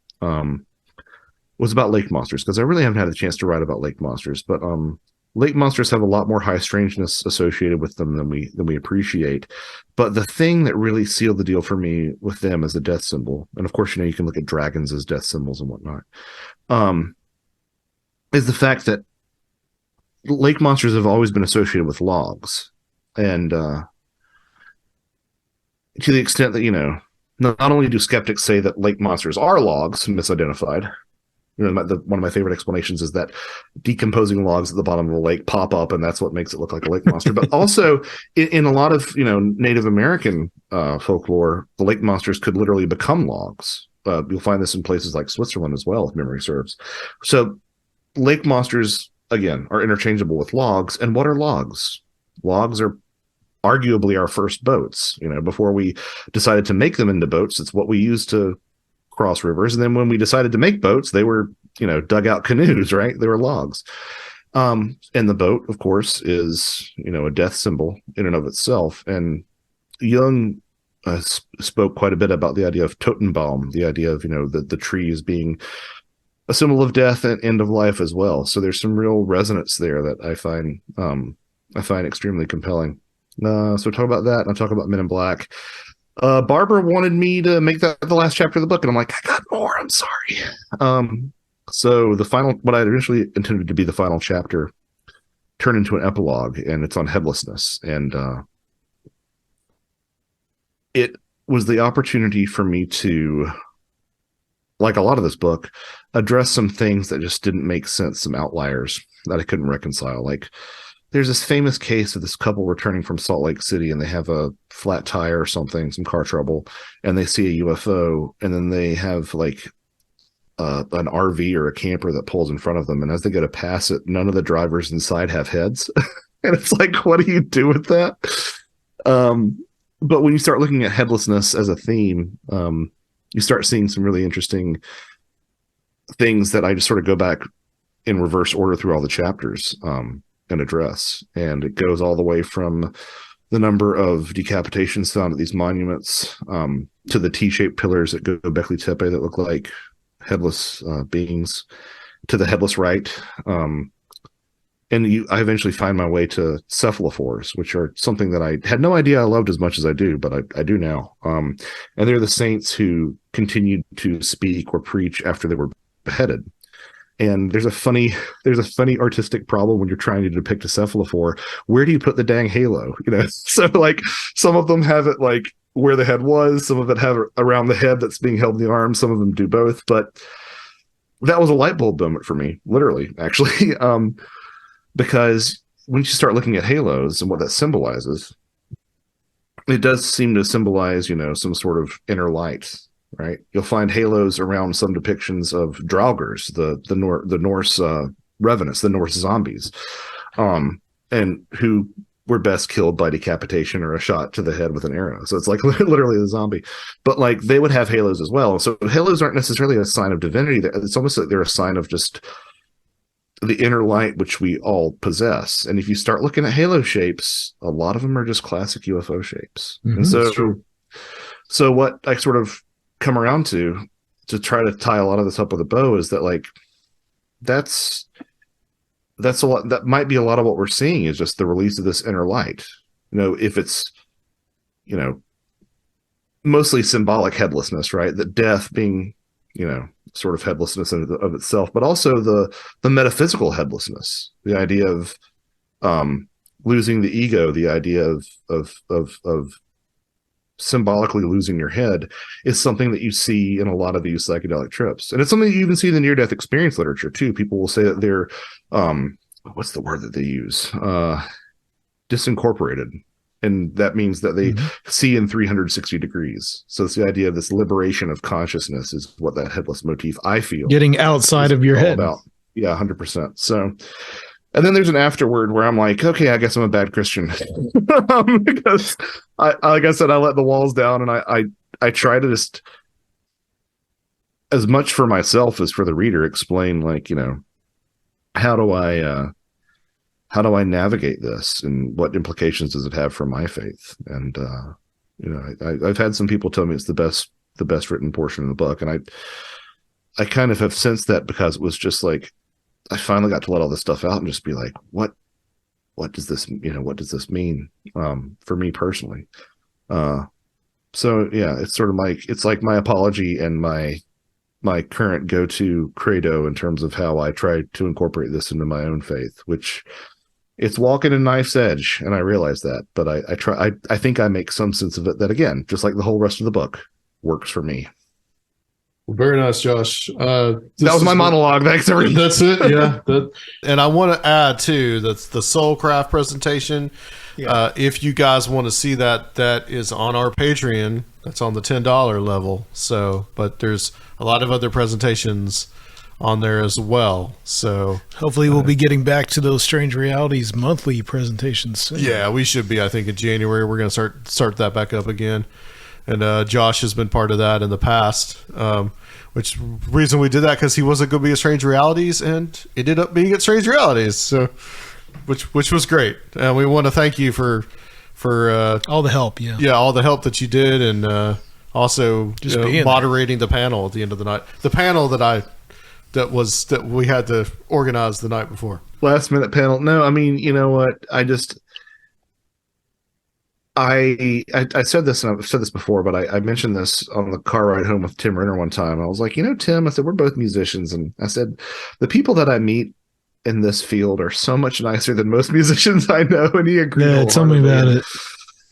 was about lake monsters, because I really haven't had a chance to write about lake monsters. But lake monsters have a lot more high strangeness associated with them than we appreciate. But the thing that really sealed the deal for me with them is the death symbol. And of course, you can look at dragons as death symbols and whatnot. Is the fact that lake monsters have always been associated with logs. And to the extent that, not only do skeptics say that lake monsters are logs, misidentified. One of my favorite explanations is that decomposing logs at the bottom of the lake pop up, and that's what makes it look like a lake monster. But also, in a lot of Native American folklore, the lake monsters could literally become logs. You'll find this in places like Switzerland as well, if memory serves. So, lake monsters again are interchangeable with logs. And what are logs? Logs are arguably our first boats. Before we decided to make them into boats, it's what we used to cross rivers. And then when we decided to make boats, they were, dugout canoes, right? They were logs. And the boat, of course, is, a death symbol in and of itself. And Jung spoke quite a bit about the idea of Totenbaum, the idea of, the trees being a symbol of death and end of life as well. So there's some real resonance there that I find extremely compelling. So talk about that, and I'll talk about Men in Black. Barbara wanted me to make that the last chapter of the book, and I'm like, I got more. I'm sorry. So the final, what I initially intended to be the final chapter, turned into an epilogue, and it's on headlessness. And it was the opportunity for me to, like a lot of this book, address some things that just didn't make sense, some outliers that I couldn't reconcile. Like, there's this famous case of this couple returning from Salt Lake City, and they have a flat tire or something, some car trouble, and they see a UFO, and then they have like an RV or a camper that pulls in front of them, and as they go to pass it, none of the drivers inside have heads. And it's like, what do you do with that? But when you start looking at headlessness as a theme, you start seeing some really interesting things that I just sort of go back in reverse order through all the chapters and address. And it goes all the way from the number of decapitations found at these monuments to the T-shaped pillars at Göbekli Tepe that look like headless beings, to the headless rite. And I eventually find my way to cephalophores, which are something that I had no idea I loved as much as I do, but I do now. And they're the saints who continued to speak or preach after they were beheaded. And there's a funny artistic problem when you're trying to depict a cephalophore. Where do you put the dang halo? So like some of them have it like where the head was, some of it have it around the head that's being held in the arm, some of them do both. But that was a light bulb moment for me, literally, actually. Because when you start looking at halos and what that symbolizes, it does seem to symbolize, some sort of inner light. right? You'll find halos around some depictions of Draugrs, the Norse revenants, the Norse zombies, and who were best killed by decapitation or a shot to the head with an arrow. So it's like literally the zombie. But like they would have halos as well. So halos aren't necessarily a sign of divinity. It's almost like they're a sign of just the inner light which we all possess. And if you start looking at halo shapes, a lot of them are just classic UFO shapes. Mm-hmm, and so what I sort of come around to try to tie a lot of this up with a bow is that like that's a lot, that might be a lot of what we're seeing is just the release of this inner light. If it's mostly symbolic headlessness, right? That death being sort of headlessness of itself, but also the metaphysical headlessness, the idea of losing the ego, the idea of symbolically losing your head is something that you see in a lot of these psychedelic trips. And it's something you even see in the near-death experience literature too. People will say that they're what's the word that they use? Disincorporated. And that means that they see in 360 degrees. So it's the idea of this liberation of consciousness is what that headless motif, I feel. Getting outside of your head. About. Yeah, 100%. So, and then there's an afterword where I'm like, okay, I guess I'm a bad Christian. Because like I said, I let the walls down, and I try to just, as much for myself as for the reader, explain like, how do I navigate this, and what implications does it have for my faith? And I've had some people tell me it's the best written portion of the book, and I kind of have sensed that because it was just like I finally got to let all this stuff out and just be like, what does this mean for me personally? So yeah, it's sort of like my apology and my current go-to credo in terms of how I try to incorporate this into my own faith, which it's walking a knife's edge, and I realize that, but I think I make some sense of it that, again, just like the whole rest of the book, works for me. Well, very nice, Josh. That was my monologue. Thanks, everybody. That's it. Yeah. And I want to add too, that's the Soulcraft presentation. Yeah. If you guys want to see that is on our Patreon. That's on the $10 level. So, but there's a lot of other presentations on there as well. So hopefully we'll be getting back to those Strange Realities monthly presentations soon. Yeah, we should be. I think in January we're going to start that back up again. And Josh has been part of that in the past, which reason we did that because he wasn't going to be at Strange Realities, and it ended up being at Strange Realities. So, which was great, and we want to thank you for all the help. Yeah, all the help that you did, and also just moderating the panel at the end of the night. The panel that we had to organize the night before. Last minute panel. No, I mean, you know what? I said this, and I've said this before, but I mentioned this on the car ride home with Tim Renner one time. I was like, Tim, I said, we're both musicians. And I said, the people that I meet in this field are so much nicer than most musicians I know. And he agreed. Yeah, tell me about it.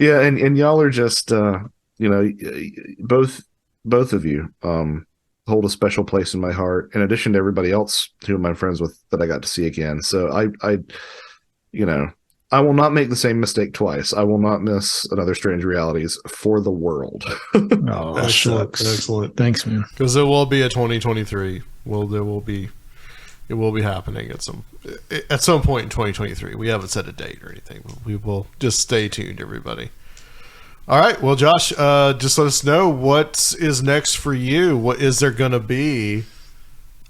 Yeah. And y'all are just, both of you hold a special place in my heart, in addition to everybody else who I'm friends with that I got to see again. So I will not make the same mistake twice. I will not miss another Strange Realities for the world. Oh, excellent. Thanks, man. Because there will be a 2023. It will be happening at some point in 2023. We haven't set a date or anything. We will just stay tuned, everybody. All right. Well, Josh, just let us know what is next for you. What is there going to be?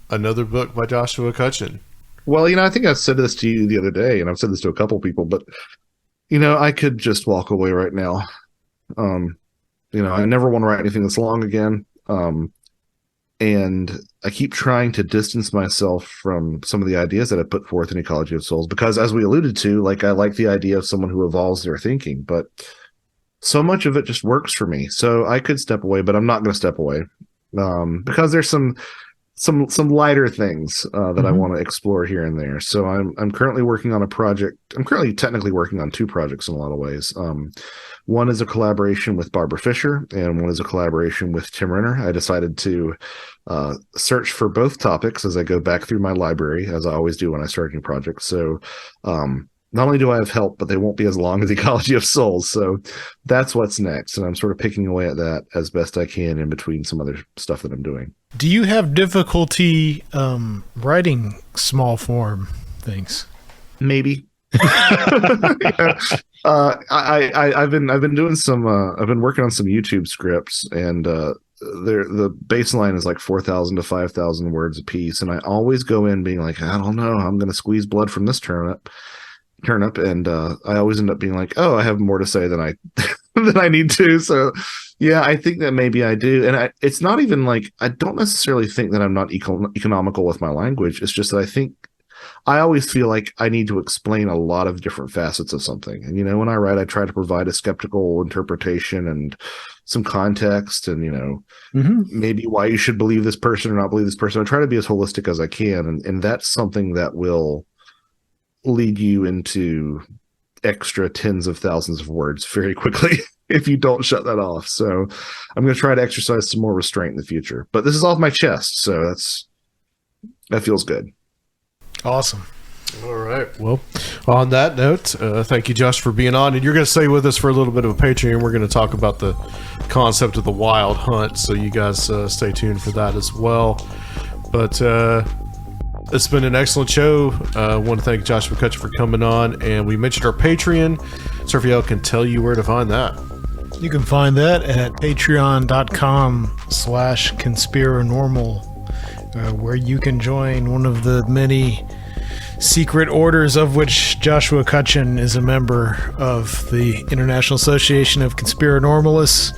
Another book by Joshua Cutchin? Well, I think I said this to you the other day, and I've said this to a couple people, but, I could just walk away right now. I never want to write anything that's long again. And I keep trying to distance myself from some of the ideas that I put forth in Ecology of Souls, because as we alluded to, I like the idea of someone who evolves their thinking, but so much of it just works for me. So I could step away, but I'm not going to step away, because there's some lighter things that I want to explore here and there. So I'm currently working on a project. I'm currently technically working on two projects in a lot of ways. One is a collaboration with Barbara Fisher, and one is a collaboration with Tim Renner. I decided to search for both topics as I go back through my library, as I always do when I start a new project. So not only do I have help, but they won't be as long as Ecology of Souls. So that's what's next. And I'm sort of picking away at that as best I can in between some other stuff that I'm doing. Do you have difficulty writing small form things? Maybe. Yeah. I've been doing some. I've been working on some YouTube scripts, and the baseline is like 4,000 to 5,000 words a piece. And I always go in being like, I don't know, I'm going to squeeze blood from this turnip, and I always end up being like, oh, I have more to say than I than I need to. So yeah, I think that maybe I do. And it's not even like, I don't necessarily think that I'm not economical with my language. It's just that I always feel like I need to explain a lot of different facets of something. And, when I write, I try to provide a skeptical interpretation and some context and, maybe why you should believe this person or not believe this person. I try to be as holistic as I can. And that's something that will lead you into extra tens of thousands of words very quickly if you don't shut that off. So I'm going to try to exercise some more restraint in the future. But this is off my chest, so that feels good. Awesome. All right. Well, on that note, thank you, Josh, for being on. And you're going to stay with us for a little bit of a Patreon. We're going to talk about the concept of the wild hunt. So you guys stay tuned for that as well. But it's been an excellent show. I want to thank Joshua Cutchin for coming on. And we mentioned our Patreon. So Raphael can tell you where to find that. You can find that at patreon.com/Conspirinormal, where you can join one of the many secret orders of which Joshua Cutchin is a member of, the International Association of Conspirinormalists,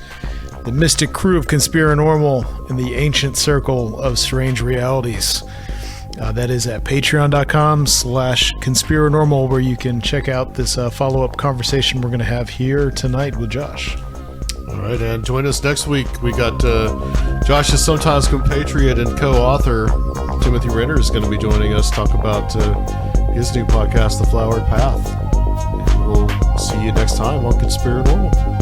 the mystic crew of Conspirinormal, and the ancient circle of strange realities. That is at patreon.com/Conspirinormal, where you can check out this follow-up conversation we're going to have here tonight with Josh. All right, and join us next week. We got Josh's sometimes compatriot and co-author, Timothy Renner, is going to be joining us to talk about his new podcast, The Flowered Path. And we'll see you next time on Conspirinormal.